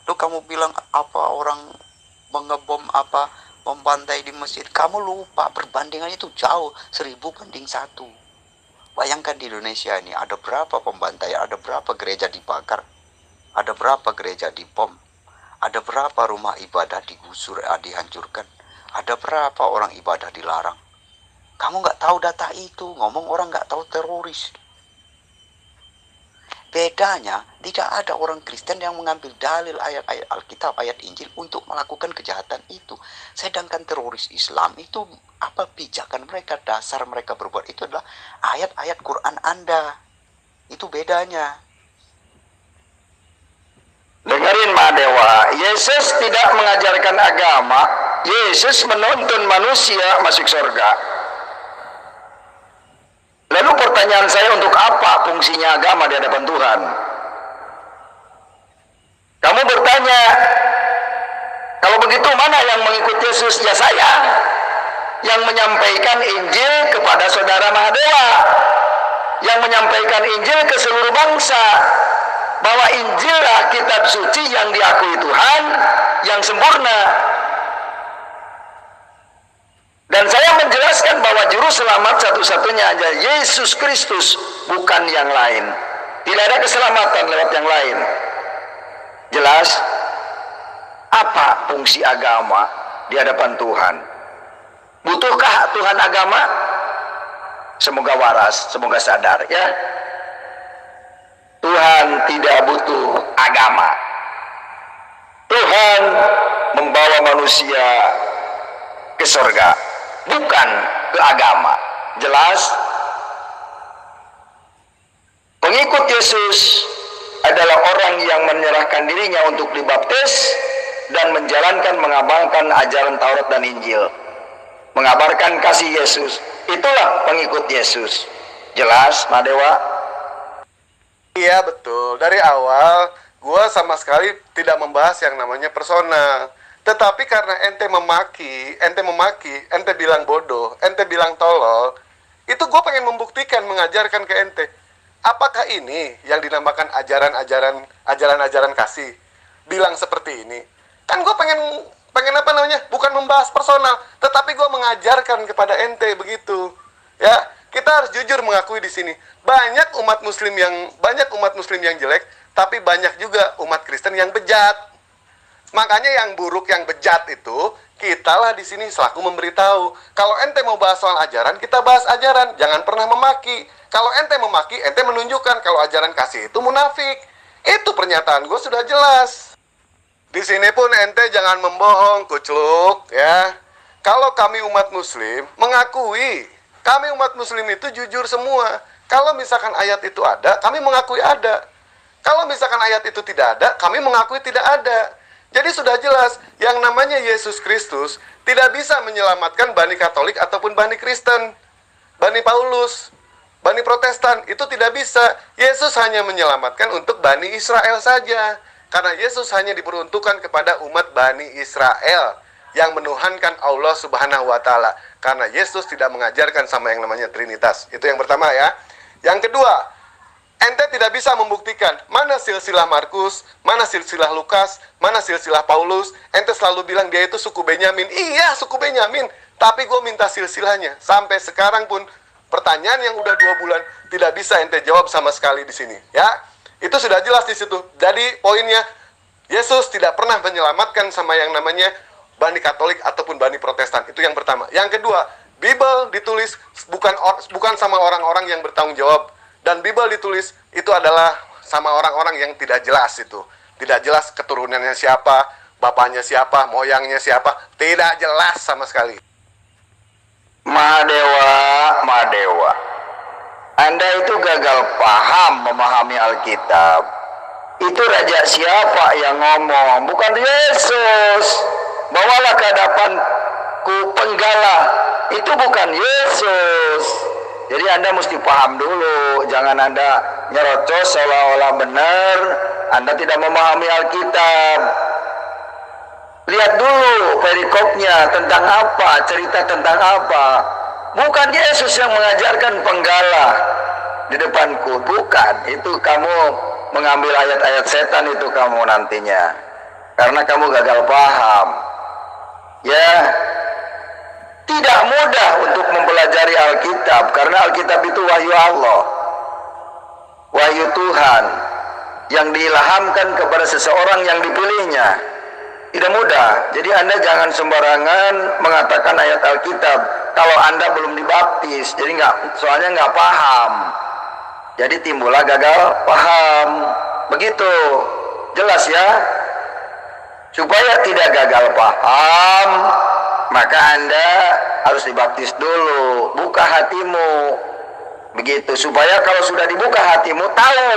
Lalu kamu bilang apa orang mengebom apa, membantai di masjid. Kamu lupa perbandingannya itu jauh, 1000 banding 1. Bayangkan di Indonesia ini ada berapa pembantaian, ada berapa gereja dibakar, ada berapa gereja dibom, ada berapa rumah ibadah digusur, dihancurkan, ada berapa orang ibadah dilarang. Kamu nggak tahu data itu, ngomong orang nggak tahu teroris. Bedanya, tidak ada orang Kristen yang mengambil dalil ayat-ayat Alkitab, ayat Injil untuk melakukan kejahatan itu. Sedangkan teroris Islam itu, apa pijakan mereka, dasar mereka berbuat itu adalah ayat-ayat Quran Anda. Itu bedanya. Dengerin Mahadewa, Yesus tidak mengajarkan agama, Yesus menuntun manusia masuk surga. Lalu pertanyaan saya, untuk apa fungsinya agama di hadapan Tuhan? Kamu bertanya, kalau begitu mana yang mengikut Yesus? Ya saya, yang menyampaikan Injil kepada saudara Mahadewa, yang menyampaikan Injil ke seluruh bangsa, bahwa Injillah kitab suci yang diakui Tuhan, yang sempurna. Dan saya menjelaskan bahwa juru selamat satu-satunya aja Yesus Kristus, bukan yang lain. Tidak ada keselamatan lewat yang lain. Jelas? Apa fungsi agama di hadapan Tuhan? Butuhkah Tuhan agama? Semoga waras, semoga sadar ya. Tuhan tidak butuh agama. Tuhan membawa manusia ke surga, bukan ke agama. Jelas? Pengikut Yesus adalah orang yang menyerahkan dirinya untuk dibaptis dan menjalankan, mengamalkan ajaran Taurat dan Injil, mengabarkan kasih Yesus. Itulah pengikut Yesus. Jelas, Mahadewa? Iya betul, dari awal gue sama sekali tidak membahas yang namanya personal. Tetapi karena ente memaki, ente bilang bodoh, ente bilang tolol, itu gue pengen membuktikan, mengajarkan ke ente. Apakah ini yang dinamakan ajaran-ajaran kasih? Bilang seperti ini. Kan gue pengen apa namanya? Bukan membahas personal, tetapi gue mengajarkan kepada ente begitu. Ya, kita harus jujur mengakui di sini. Banyak umat muslim yang jelek, tapi banyak juga umat Kristen yang bejat. Makanya yang buruk, yang bejat itu, kitalah di sini selaku memberitahu. Kalau ente mau bahas soal ajaran, kita bahas ajaran. Jangan pernah memaki. Kalau ente memaki, ente menunjukkan kalau ajaran kasih itu munafik. Itu pernyataan gue sudah jelas. Di sini pun ente jangan membohong, kucluk, ya. Kalau kami umat muslim mengakui, kami umat muslim itu jujur semua. Kalau misalkan ayat itu ada, kami mengakui ada. Kalau misalkan ayat itu tidak ada, kami mengakui tidak ada. Jadi sudah jelas, yang namanya Yesus Kristus tidak bisa menyelamatkan Bani Katolik ataupun Bani Kristen, Bani Paulus, Bani Protestan, itu tidak bisa. Yesus hanya menyelamatkan untuk Bani Israel saja. Karena Yesus hanya diperuntukkan kepada umat Bani Israel yang menuhankan Allah Subhanahu wa Ta'ala. Karena Yesus tidak mengajarkan sama yang namanya Trinitas. Itu yang pertama ya. Yang kedua, ente tidak bisa membuktikan mana silsilah Markus, mana silsilah Lukas, mana silsilah Paulus. Ente selalu bilang dia itu suku Benyamin. Iya, suku Benyamin. Tapi gue minta silsilahnya. Sampai sekarang pun pertanyaan yang udah 2 bulan tidak bisa ente jawab sama sekali di sini. Ya, itu sudah jelas di situ. Jadi poinnya, Yesus tidak pernah menyelamatkan sama yang namanya Bani Katolik ataupun Bani Protestan. Itu yang pertama. Yang kedua, Bible ditulis bukan sama orang-orang yang bertanggung jawab. Dan Bible ditulis itu adalah sama orang-orang yang tidak jelas itu. Tidak jelas keturunannya siapa, bapaknya siapa, moyangnya siapa. Tidak jelas sama sekali. Mahadewa. Anda itu gagal paham memahami Alkitab. Itu raja siapa yang ngomong? Bukan Yesus. Bawalah ke hadapanku penggala. Itu bukan Yesus. Jadi Anda mesti paham dulu. Jangan Anda nyerocos seolah-olah benar. Anda tidak memahami Alkitab. Lihat dulu perikopnya tentang apa, cerita tentang apa. Bukan Yesus yang mengajarkan penggala di depanku. Bukan. Itu kamu mengambil ayat-ayat setan itu kamu nantinya. Karena kamu gagal paham. Ya, tidak mudah untuk mempelajari Alkitab. Karena Alkitab itu wahyu Allah. Wahyu Tuhan yang diilhamkan kepada seseorang yang dipilihnya. Tidak mudah. Jadi Anda jangan sembarangan mengatakan ayat Alkitab kalau Anda belum dibaptis. Jadi soalnya nggak paham. Jadi timbullah gagal paham. Begitu. Jelas ya? Supaya tidak gagal paham, maka Anda harus dibaptis dulu. Buka hatimu. Begitu. Supaya kalau sudah dibuka hatimu, tahu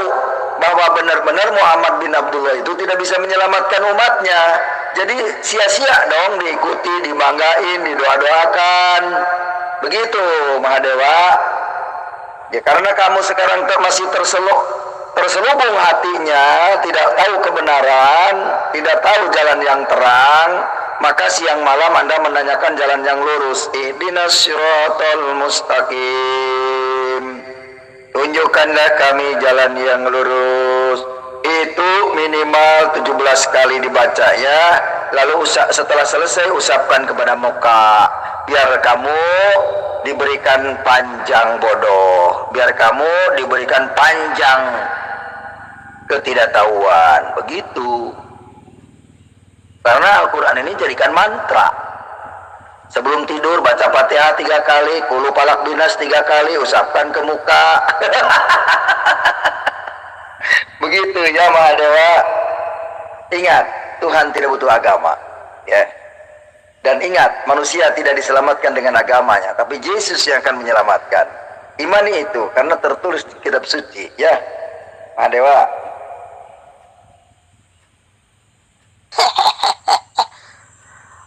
bahwa benar-benar Muhammad bin Abdullah itu tidak bisa menyelamatkan umatnya. Jadi sia-sia dong diikuti, dibanggain, didoa-doakan. Begitu, Mahadewa. Ya karena kamu sekarang masih terselubung hatinya, tidak tahu kebenaran, tidak tahu jalan yang terang, maka siang malam Anda menanyakan jalan yang lurus. Ihdinas siratal mustaqim. Tunjukkanlah kami jalan yang lurus. Itu minimal 17 kali dibacanya. Lalu setelah selesai usapkan kepada muka. Biar kamu diberikan panjang bodoh. Biar kamu diberikan panjang ketidaktahuan. Begitu. Karena Al-Quran ini jadikan mantra. Sebelum tidur baca Fatihah 3 kali, Qul Falaq Binas 3 kali, usapkan ke muka. Begitu ya Mahadewa. Ingat, Tuhan tidak butuh agama, ya. Dan ingat, manusia tidak diselamatkan dengan agamanya, tapi Yesus yang akan menyelamatkan. Imani itu karena tertulis di kitab suci, ya. Mahadewa.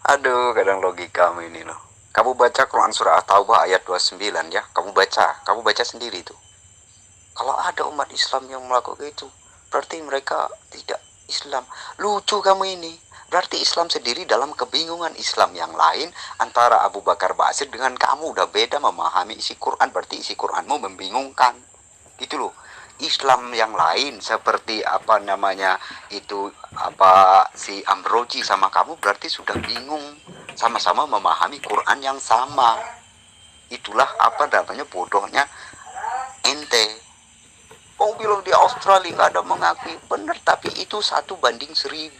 Aduh, kadang logikamu ini loh. Kamu baca Quran surah At-Taubah ayat 29 ya. Kamu baca sendiri itu. Kalau ada umat Islam yang melakukan itu, berarti mereka tidak Islam. Lucu kamu ini. Berarti Islam sendiri dalam kebingungan. Islam yang lain antara Abu Bakar Basir dengan kamu udah beda memahami isi Quran. Berarti isi Quranmu membingungkan. Gitu loh. Islam yang lain seperti apa namanya itu si Ambroji sama kamu berarti sudah bingung, sama-sama memahami Quran yang sama. Itulah apa namanya bodohnya ente. Oh bilang di Australia nggak ada mengakui, benar, tapi itu 1:1000.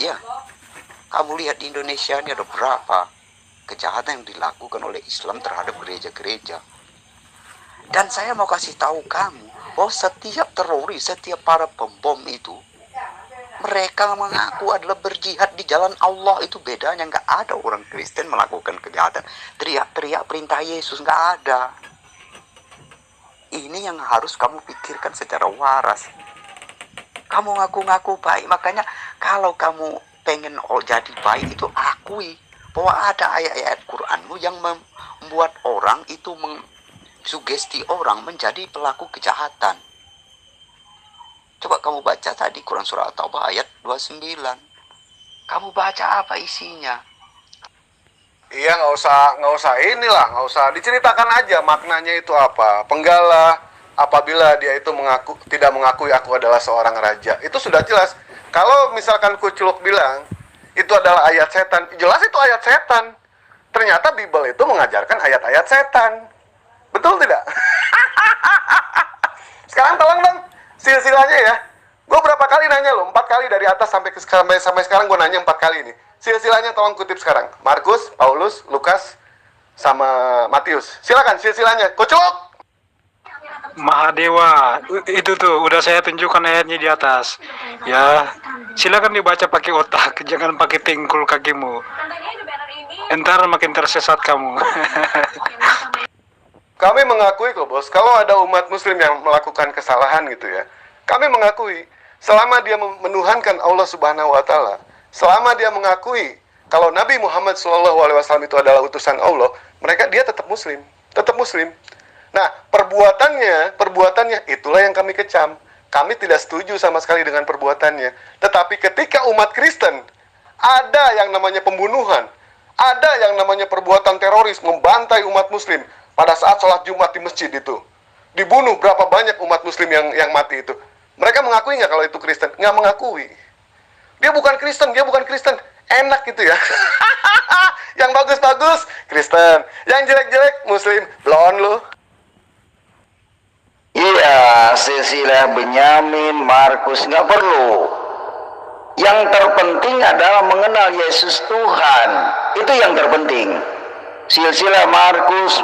Ya, kamu lihat di Indonesia ini ada berapa kejahatan yang dilakukan oleh Islam terhadap gereja-gereja. Dan saya mau kasih tahu kamu bahwa setiap teroris, setiap para pembom itu, mereka mengaku adalah berjihad di jalan Allah. Itu bedanya, nggak ada orang Kristen melakukan kejahatan teriak-teriak perintah Yesus, nggak ada. Ini yang harus kamu pikirkan secara waras. Kamu ngaku-ngaku baik, makanya Kalau kamu pengen jadi baik itu akui bahwa ada ayat-ayat Quranmu yang membuat orang itu sugesti orang menjadi pelaku kejahatan. Coba kamu baca tadi Quran surah At-Taubah ayat 29. Kamu baca apa isinya? Iya, nggak usah inilah, nggak usah diceritakan aja maknanya itu apa. Penggalah apabila dia itu tidak mengakui aku adalah seorang raja, itu sudah jelas. Kalau misalkan Kuculuk bilang itu adalah ayat setan, jelas itu ayat setan. Ternyata Bible itu mengajarkan ayat-ayat setan. Betul tidak? Sekarang tolong dong silsilahnya ya. Gue berapa kali nanya lo? 4 kali dari atas sampai sekarang gue nanya 4 kali ini. Silsilahnya tolong kutip sekarang. Markus, Paulus, Lukas, sama Matius. Silakan silsilahnya. Kuculuk. Mahadewa, itu tuh udah saya tunjukkan ayatnya di atas. Ya, silakan dibaca pakai otak, jangan pakai tengkul kakimu. Entar makin tersesat kamu. Kami mengakui kok bos, kalau ada umat muslim yang melakukan kesalahan gitu ya, kami mengakui selama dia menuhankan Allah Subhanahu wa Ta'ala, selama dia mengakui kalau Nabi Muhammad SAW itu adalah utusan Allah, dia tetap muslim, tetap muslim. Nah, perbuatannya itulah yang kami kecam. Kami tidak setuju sama sekali dengan perbuatannya. Tetapi ketika umat Kristen ada yang namanya pembunuhan, ada yang namanya perbuatan teroris membantai umat muslim pada saat sholat Jumat di masjid itu, dibunuh berapa banyak umat muslim yang mati itu. Mereka mengakui nggak kalau itu Kristen? Nggak mengakui. Dia bukan Kristen, enak gitu ya. Yang bagus-bagus Kristen, yang jelek-jelek Muslim. Blon lu. Iya, silsilah Benyamin, Markus nggak perlu. Yang terpenting adalah mengenal Yesus Tuhan. Itu yang terpenting. Silsilah Markus,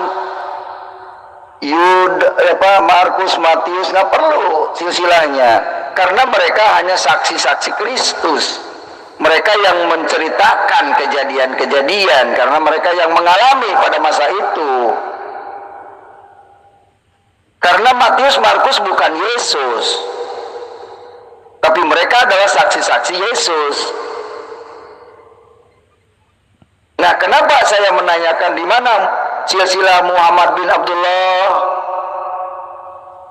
Markus, Matius nggak perlu silsilahnya, karena mereka hanya saksi-saksi Kristus. Mereka yang menceritakan kejadian-kejadian karena mereka yang mengalami pada masa itu. Karena Matius, Markus bukan Yesus, tapi mereka adalah saksi-saksi Yesus. Nah, kenapa saya menanyakan di mana silsilah Muhammad bin Abdullah?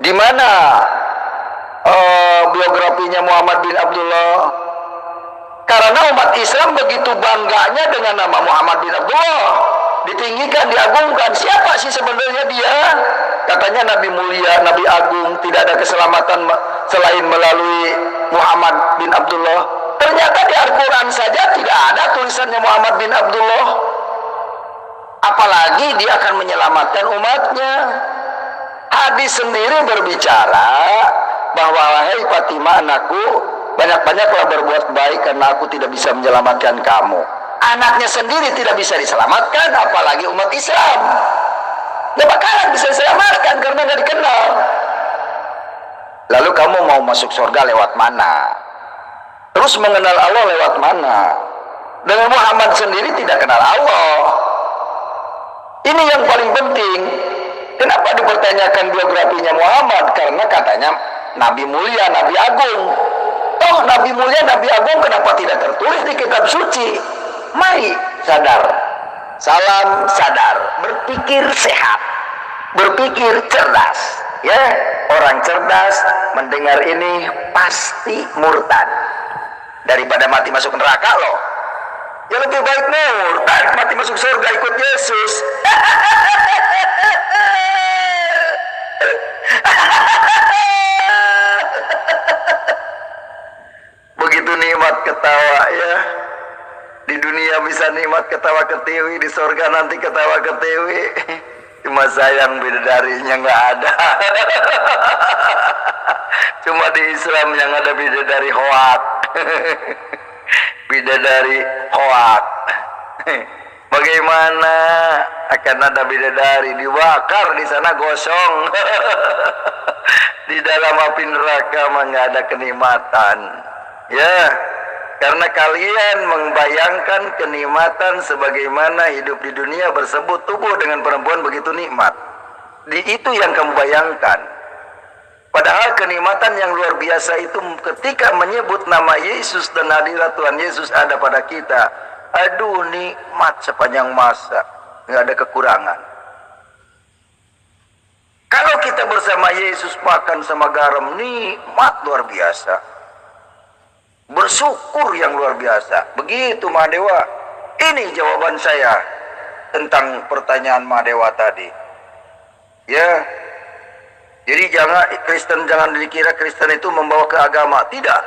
Di mana biografinya Muhammad bin Abdullah? Karena umat Islam begitu bangganya dengan nama Muhammad bin Abdullah, ditinggikan, diagungkan. Siapa sih sebenarnya dia? Katanya Nabi mulia, Nabi agung, tidak ada keselamatan selain melalui Muhammad bin Abdullah. Ternyata di Al-Quran saja tidak ada tulisannya Muhammad bin Abdullah. Apalagi dia akan menyelamatkan umatnya. Hadis sendiri berbicara bahwa, wahai Fatimah anakku, banyak-banyaklah berbuat baik karena aku tidak bisa menyelamatkan kamu. Anaknya sendiri tidak bisa diselamatkan, apalagi umat Islam. Nggak bakalan bisa diselamatkan karena nggak dikenal. Lalu kamu mau masuk surga lewat mana? Terus mengenal Allah lewat mana? Dengan Muhammad sendiri tidak kenal Allah. Ini yang paling penting. Kenapa dipertanyakan biografinya Muhammad? Karena katanya Nabi mulia, Nabi agung. Toh Nabi mulia, Nabi agung kenapa tidak tertulis di kitab suci? Mari sadar. Salam sadar, berpikir sehat, berpikir cerdas. Ya, orang cerdas mendengar ini pasti murtad daripada mati masuk neraka loh. Ya lebih baik murtad, mati masuk surga ikut Yesus. Begitu nikmat ketawa ya. Di dunia bisa nikmat ketawa ketiwi, di surga nanti ketawa ketiwi. Cuma sayang bidadarinya nggak ada. Cuma di Islam yang ada bidadari hoak. Bidadari hoak. Bagaimana akan ada bidadari dibakar di sana gosong. Di dalam api neraka mah nggak ada kenikmatan. Ya. Karena kalian membayangkan kenikmatan sebagaimana hidup di dunia bersebut tubuh dengan perempuan begitu nikmat. Itu yang kamu bayangkan. Padahal kenikmatan yang luar biasa itu ketika menyebut nama Yesus dan hadirat Tuhan Yesus ada pada kita. Aduh, nikmat sepanjang masa, nggak ada kekurangan. Kalau kita bersama Yesus makan sama garam, nikmat luar biasa. Bersyukur yang luar biasa. Begitu Mahadewa. Ini jawaban saya tentang pertanyaan Mahadewa tadi. Ya. Jadi jangan dikira Kristen itu membawa ke agama. Tidak.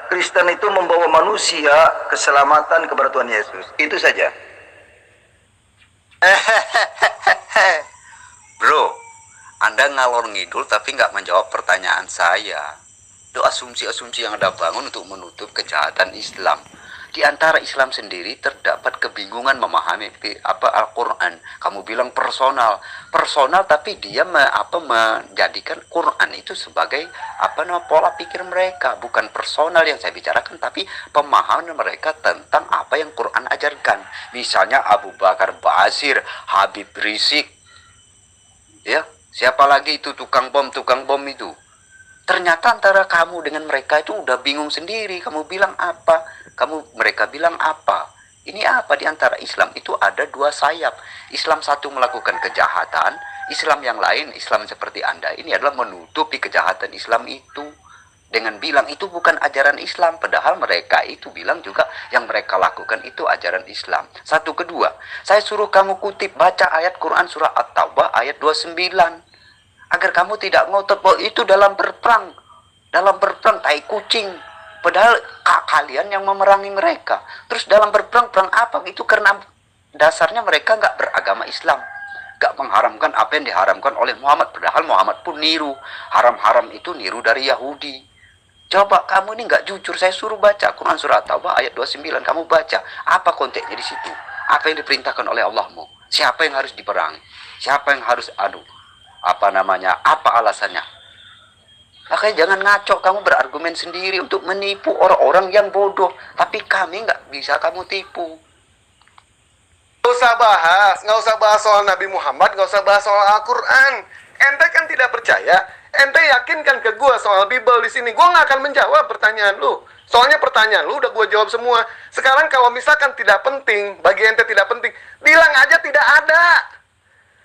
Kristen itu membawa manusia keselamatan kepada Tuhan Yesus. Itu saja. Bro, Anda ngalor ngidul tapi nggak menjawab pertanyaan saya. Itu asumsi-asumsi yang Anda bangun untuk menutup kejahatan Islam. Di antara Islam sendiri terdapat kebingungan memahami Al-Quran. Kamu bilang personal, tapi dia menjadikan Quran itu sebagai pola pikir mereka, bukan personal yang saya bicarakan, tapi pemahaman mereka tentang apa yang Quran ajarkan. Misalnya Abu Bakar Basir, Habib Rizik, ya siapa lagi itu tukang bom itu. Ternyata antara kamu dengan mereka itu udah bingung sendiri. Kamu bilang apa? Mereka bilang apa? Ini apa di antara Islam itu ada dua sayap. Islam satu melakukan kejahatan, Islam yang lain, Islam seperti Anda ini adalah menutupi kejahatan Islam itu dengan bilang itu bukan ajaran Islam, padahal mereka itu bilang juga yang mereka lakukan itu ajaran Islam. Satu, kedua, saya suruh kamu kutip baca ayat Quran surah At-Taubah ayat 29 agar kamu tidak ngotot bahwa itu dalam berperang tai kucing. Padahal kalian yang memerangi mereka. Terus dalam berperang apa? Itu karena dasarnya mereka nggak beragama Islam. Nggak mengharamkan apa yang diharamkan oleh Muhammad. Padahal Muhammad pun niru. Haram-haram itu niru dari Yahudi. Coba kamu ini nggak jujur. Saya suruh baca Quran surah At-Taubah ayat 29. Kamu baca. Apa konteksnya di situ? Apa yang diperintahkan oleh Allahmu? Siapa yang harus diperangi? Siapa yang harus apa alasannya? Makanya jangan ngaco, kamu berargumen sendiri untuk menipu orang-orang yang bodoh. Tapi kami nggak bisa kamu tipu. Nggak usah bahas soal Nabi Muhammad, nggak usah bahas soal Al-Quran. Ente kan tidak percaya, ente yakinkan ke gua soal Bible di sini. Gua nggak akan menjawab pertanyaan lu. Soalnya pertanyaan lu udah gua jawab semua. Sekarang kalau misalkan tidak penting, bagi ente tidak penting, bilang aja tidak ada.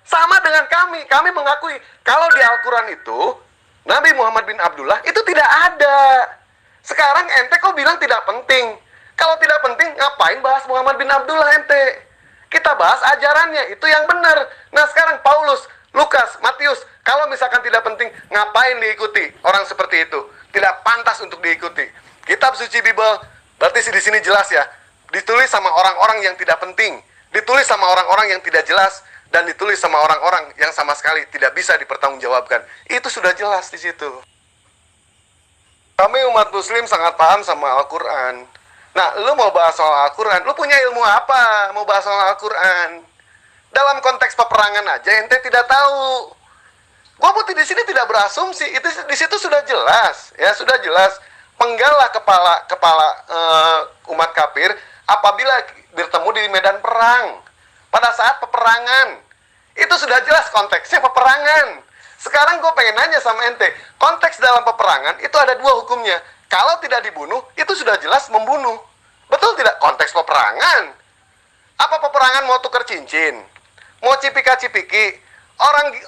Sama dengan kami mengakui kalau di Al-Quran itu Nabi Muhammad bin Abdullah itu tidak ada. Sekarang ente kok bilang tidak penting? Kalau tidak penting, ngapain bahas Muhammad bin Abdullah ente? Kita bahas ajarannya, itu yang benar. Nah sekarang Paulus, Lukas, Matius, kalau misalkan tidak penting, ngapain diikuti orang seperti itu? Tidak pantas untuk diikuti. Kitab suci Bible, berarti di sini jelas ya, ditulis sama orang-orang yang tidak penting, ditulis sama orang-orang yang tidak jelas, dan ditulis sama orang-orang yang sama sekali tidak bisa dipertanggungjawabkan. Itu sudah jelas di situ. Kami umat muslim sangat paham sama Al-Quran. Nah, lu mau bahas soal Al-Quran, lu punya ilmu apa mau bahas soal Al-Quran? Dalam konteks peperangan aja ente tidak tahu. Gua putih di sini tidak berasumsi, itu di situ sudah jelas, ya sudah jelas. Penggallah kepala umat kafir apabila bertemu di medan perang. Pada saat peperangan, itu sudah jelas konteksnya peperangan. Sekarang gue pengen nanya sama ente, konteks dalam peperangan itu ada dua hukumnya. Kalau tidak dibunuh, itu sudah jelas membunuh. Betul tidak? Konteks peperangan. Apa peperangan mau tukar cincin? Mau cipika-cipiki?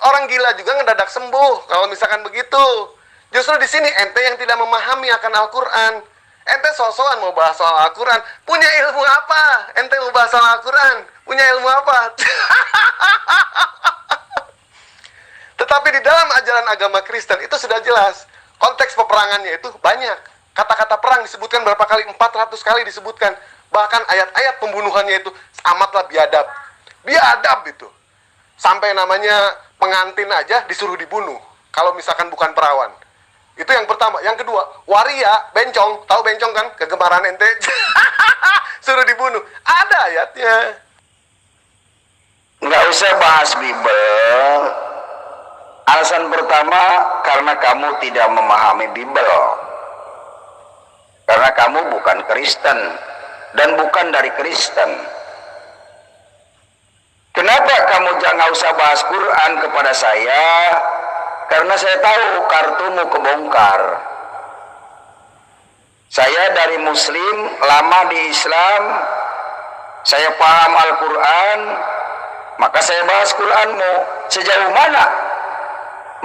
Orang gila juga ngedadak sembuh kalau misalkan begitu. Justru di sini ente yang tidak memahami akan Al-Quran. Ente sosokan mau bahas soal Al-Quran. Punya ilmu apa? Ente mau bahas soal Al-Quran. Punya ilmu apa? Tetapi di dalam ajaran agama Kristen itu sudah jelas. Konteks peperangannya itu banyak. Kata-kata perang disebutkan berapa kali? 400 kali disebutkan. Bahkan ayat-ayat pembunuhannya itu amatlah biadab. Biadab itu. Sampai namanya pengantin aja disuruh dibunuh. Kalau misalkan bukan perawan. Itu yang pertama. Yang kedua, waria, bencong. Tahu bencong kan? Kegemaran ente. Suruh dibunuh. Ada ayatnya. Nggak usah bahas Bible. Alasan pertama, karena kamu tidak memahami Bible. Karena kamu bukan Kristen. Dan bukan dari Kristen. Kenapa kamu jangan usah bahas Quran kepada saya? karena saya tahu kartumu kebongkar. Saya dari Muslim, lama di Islam, saya paham Al-Quran, maka saya bahas Quranmu. Sejauh mana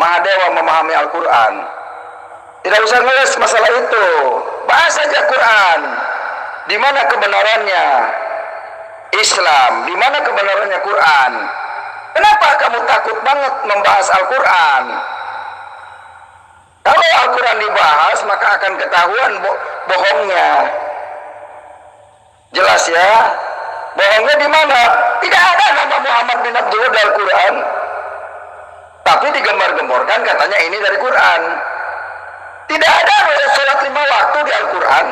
Mahadewa memahami Al-Quran? Tidak usah ngeles masalah itu, bahas saja Quran. Di mana kebenarannya Islam? Di mana kebenarannya Quran? Kenapa kamu takut banget membahas Al-Quran? Kalau Al-Quran dibahas, maka akan ketahuan bohongnya. Jelas ya? Bohongnya di mana? Tidak ada nama Muhammad bin Abdullah di Al-Quran, tapi digembar-gemborkan katanya ini dari Quran. Tidak ada sholat 5 waktu di Al-Quran,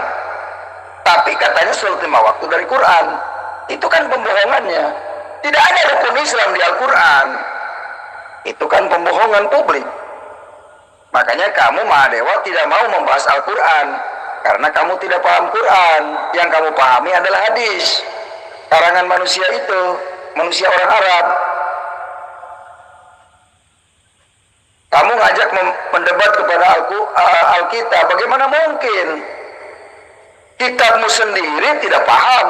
tapi katanya sholat 5 waktu dari Quran. Itu kan pembohongannya. Tidak ada rukun Islam di Al-Quran. Itu kan pembohongan publik. Makanya kamu Mahadewa tidak mau membahas Al-Quran, karena kamu tidak paham Quran. Yang kamu pahami adalah hadis karangan manusia itu, manusia orang Arab. Kamu ngajak mendebat kepada Alkitab, bagaimana mungkin? Kitabmu sendiri tidak paham.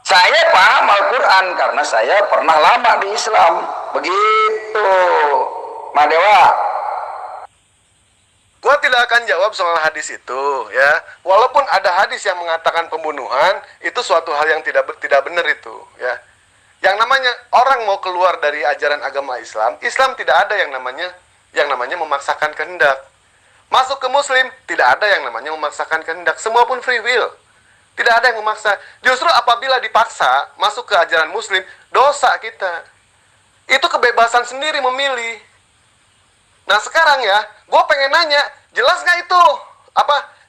Saya paham Al-Quran karena saya pernah lama di Islam. Begitu, Madewa. Gua tidak akan jawab soal hadis itu, ya. Walaupun ada hadis yang mengatakan pembunuhan, itu suatu hal yang tidak benar itu, ya. Yang namanya orang mau keluar dari ajaran agama Islam, Islam tidak ada yang namanya memaksakan kehendak. Masuk ke Muslim, tidak ada yang namanya memaksakan kehendak. Semua pun free will. Tidak ada yang memaksa. Justru apabila dipaksa masuk ke ajaran Muslim, dosa kita. Itu kebebasan sendiri memilih. Nah sekarang ya, gue pengen nanya, jelas nggak itu?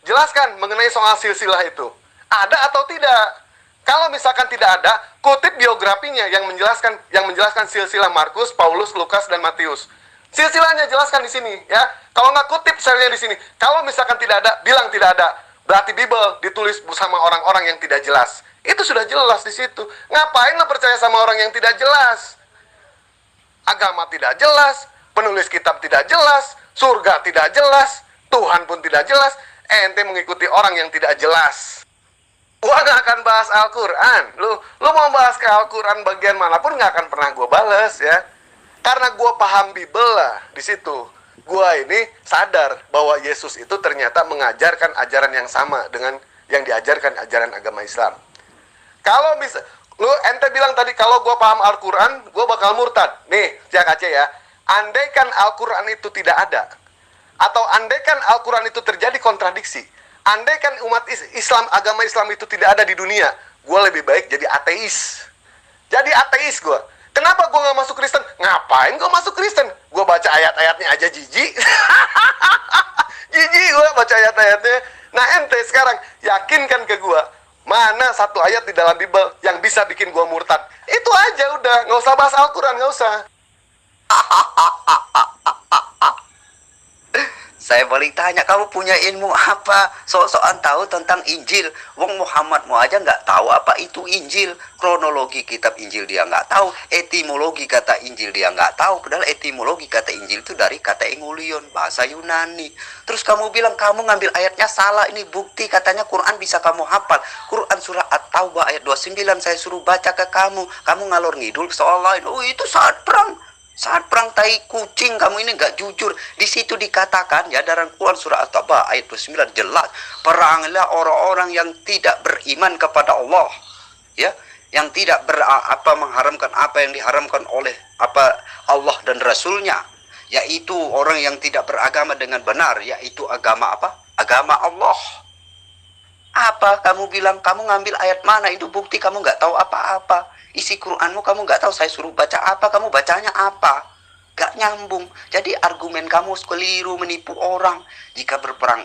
Jelaskan mengenai soal silsilah itu. Ada atau tidak? Kalau misalkan tidak ada, kutip biografinya yang menjelaskan silsilah Markus, Paulus, Lukas, dan Matius. Silsilahnya jelaskan di sini, ya. Kalau nggak kutip selnya di sini. Kalau misalkan tidak ada, bilang tidak ada. Berarti Bible ditulis bersama orang-orang yang tidak jelas. Itu sudah jelas di situ. Ngapain lo percaya sama orang yang tidak jelas? Agama tidak jelas, penulis kitab tidak jelas, surga tidak jelas, Tuhan pun tidak jelas. Ente mengikuti orang yang tidak jelas. Gua gak akan bahas Al-Quran. Lu mau bahas ke Al-Quran bagian manapun gak akan pernah gua bales, ya. Karena gua paham Bible lah di situ. Gua ini sadar bahwa Yesus itu ternyata mengajarkan ajaran yang sama dengan yang diajarkan ajaran agama Islam. Kalau bisa, ente bilang tadi kalau gua paham Al-Quran, gua bakal murtad. Nih, Cak Aceh ya. Andaikan Al-Quran itu tidak ada, atau andaikan Al-Quran itu terjadi kontradiksi, andaikan umat Islam, agama Islam itu tidak ada di dunia, gue lebih baik jadi ateis. Jadi ateis gue. Kenapa gue gak masuk Kristen? Ngapain gue masuk Kristen? Gue baca ayat-ayatnya aja jijik. Jijik gue baca ayat-ayatnya. Nah ente sekarang yakinkan ke gue, mana satu ayat di dalam Bible yang bisa bikin gue murtad? Itu aja udah, gak usah bahas Al-Quran, gak usah. Saya balik tanya, kamu punya ilmu apa? Sok-sokan tahu tentang Injil. Wong Muhammadmu aja nggak tahu apa itu Injil. Kronologi kitab Injil dia nggak tahu. Etimologi kata Injil dia nggak tahu. Padahal etimologi kata Injil itu dari kata Engulion, bahasa Yunani. Terus kamu bilang kamu ngambil ayatnya salah. Ini bukti katanya Quran bisa kamu hafal. Quran surah At-Taubah ayat 29 saya suruh baca ke kamu. Kamu ngalor ngidul soal lain. Oh itu saat perang. Saat perang tai kucing, kamu ini nggak jujur. Di situ dikatakan ya dalam Quran surah At-Taubah ayat 29 jelas, peranglah orang-orang yang tidak beriman kepada Allah, ya, yang tidak mengharamkan apa yang diharamkan oleh Allah dan Rasulnya, yaitu orang yang tidak beragama dengan benar, yaitu agama agama Allah. Apa kamu bilang kamu ngambil ayat mana? Itu bukti kamu nggak tahu apa-apa. Isi Quranmu kamu nggak tahu, saya suruh baca apa, kamu bacanya apa? Gak nyambung. Jadi argumen kamu keliru, menipu orang. Jika berperang,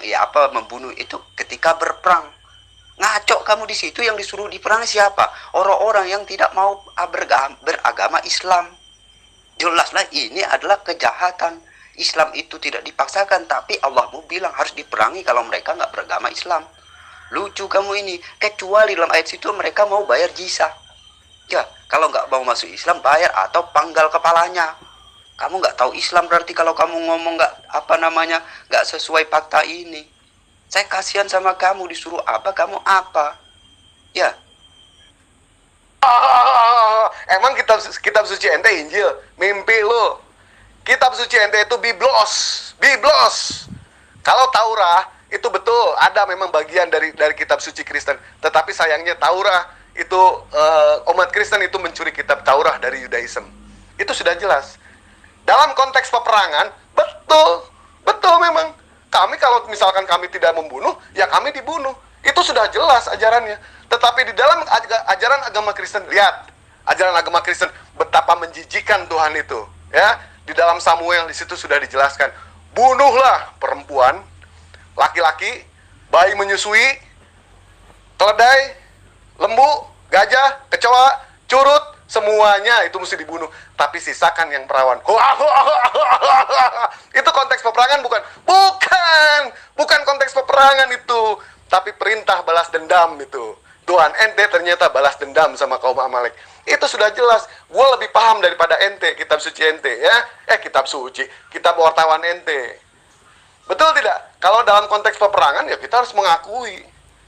membunuh itu ketika berperang. Ngaco kamu di situ, yang disuruh diperangi siapa? Orang-orang yang tidak mau beragama Islam. Jelaslah ini adalah kejahatan. Islam itu tidak dipaksakan, tapi Allah mau bilang harus diperangi kalau mereka nggak beragama Islam. Lucu kamu ini. Kecuali dalam ayat situ mereka mau bayar jizah. Ya, kalau nggak mau masuk Islam bayar atau panggal kepalanya. Kamu nggak tahu Islam berarti kalau kamu ngomong nggak sesuai fakta ini. Saya kasihan sama kamu, disuruh apa kamu apa. Ya, Emang kitab suci ente Injil? Mimpi lu. Kitab suci ente itu biblos. Biblos. Kalau Taurat itu betul ada memang bagian dari kitab suci Kristen. Tetapi sayangnya Taurat itu umat Kristen itu mencuri kitab Taurat dari Yudaism. Itu sudah jelas. Dalam konteks peperangan, betul memang. Kami kalau misalkan kami tidak membunuh, ya kami dibunuh. Itu sudah jelas ajarannya. Tetapi di dalam ajaran agama Kristen, lihat ajaran agama Kristen betapa menjijikan Tuhan itu. Ya, di dalam Samuel di situ sudah dijelaskan, bunuhlah perempuan, laki-laki, bayi menyusui, keledai, lembu, gajah, kecoa, curut, semuanya itu mesti dibunuh. Tapi sisakan yang perawan. Itu konteks peperangan bukan? Bukan konteks peperangan itu. Tapi perintah balas dendam itu. Tuhan ente ternyata balas dendam sama kaum Amalek. Itu sudah jelas. Gue lebih paham daripada ente, kitab suci ente ya. Kitab suci, kitab wartawan ente. Betul tidak? Kalau dalam konteks peperangan ya kita harus mengakui.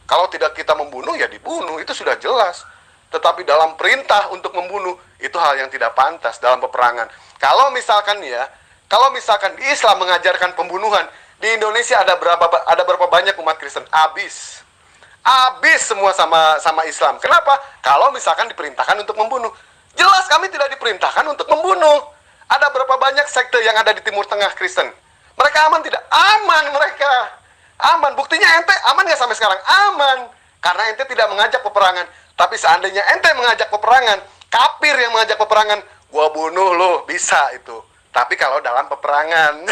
Kalau tidak kita membunuh ya dibunuh. Itu sudah jelas. Tetapi dalam perintah untuk membunuh, itu hal yang tidak pantas dalam peperangan. Kalau misalkan di Islam mengajarkan pembunuhan, di Indonesia ada berapa banyak umat Kristen? Habis semua sama Islam. Kenapa? Kalau misalkan diperintahkan untuk membunuh. Jelas kami tidak diperintahkan untuk membunuh. Ada berapa banyak sekte yang ada di Timur Tengah Kristen? Mereka aman tidak? Aman mereka. Aman. Buktinya ente aman nggak sampai sekarang? Aman. Karena ente tidak mengajak peperangan. Tapi seandainya ente mengajak peperangan, kafir yang mengajak peperangan, gua bunuh lo, bisa itu. Tapi kalau dalam peperangan.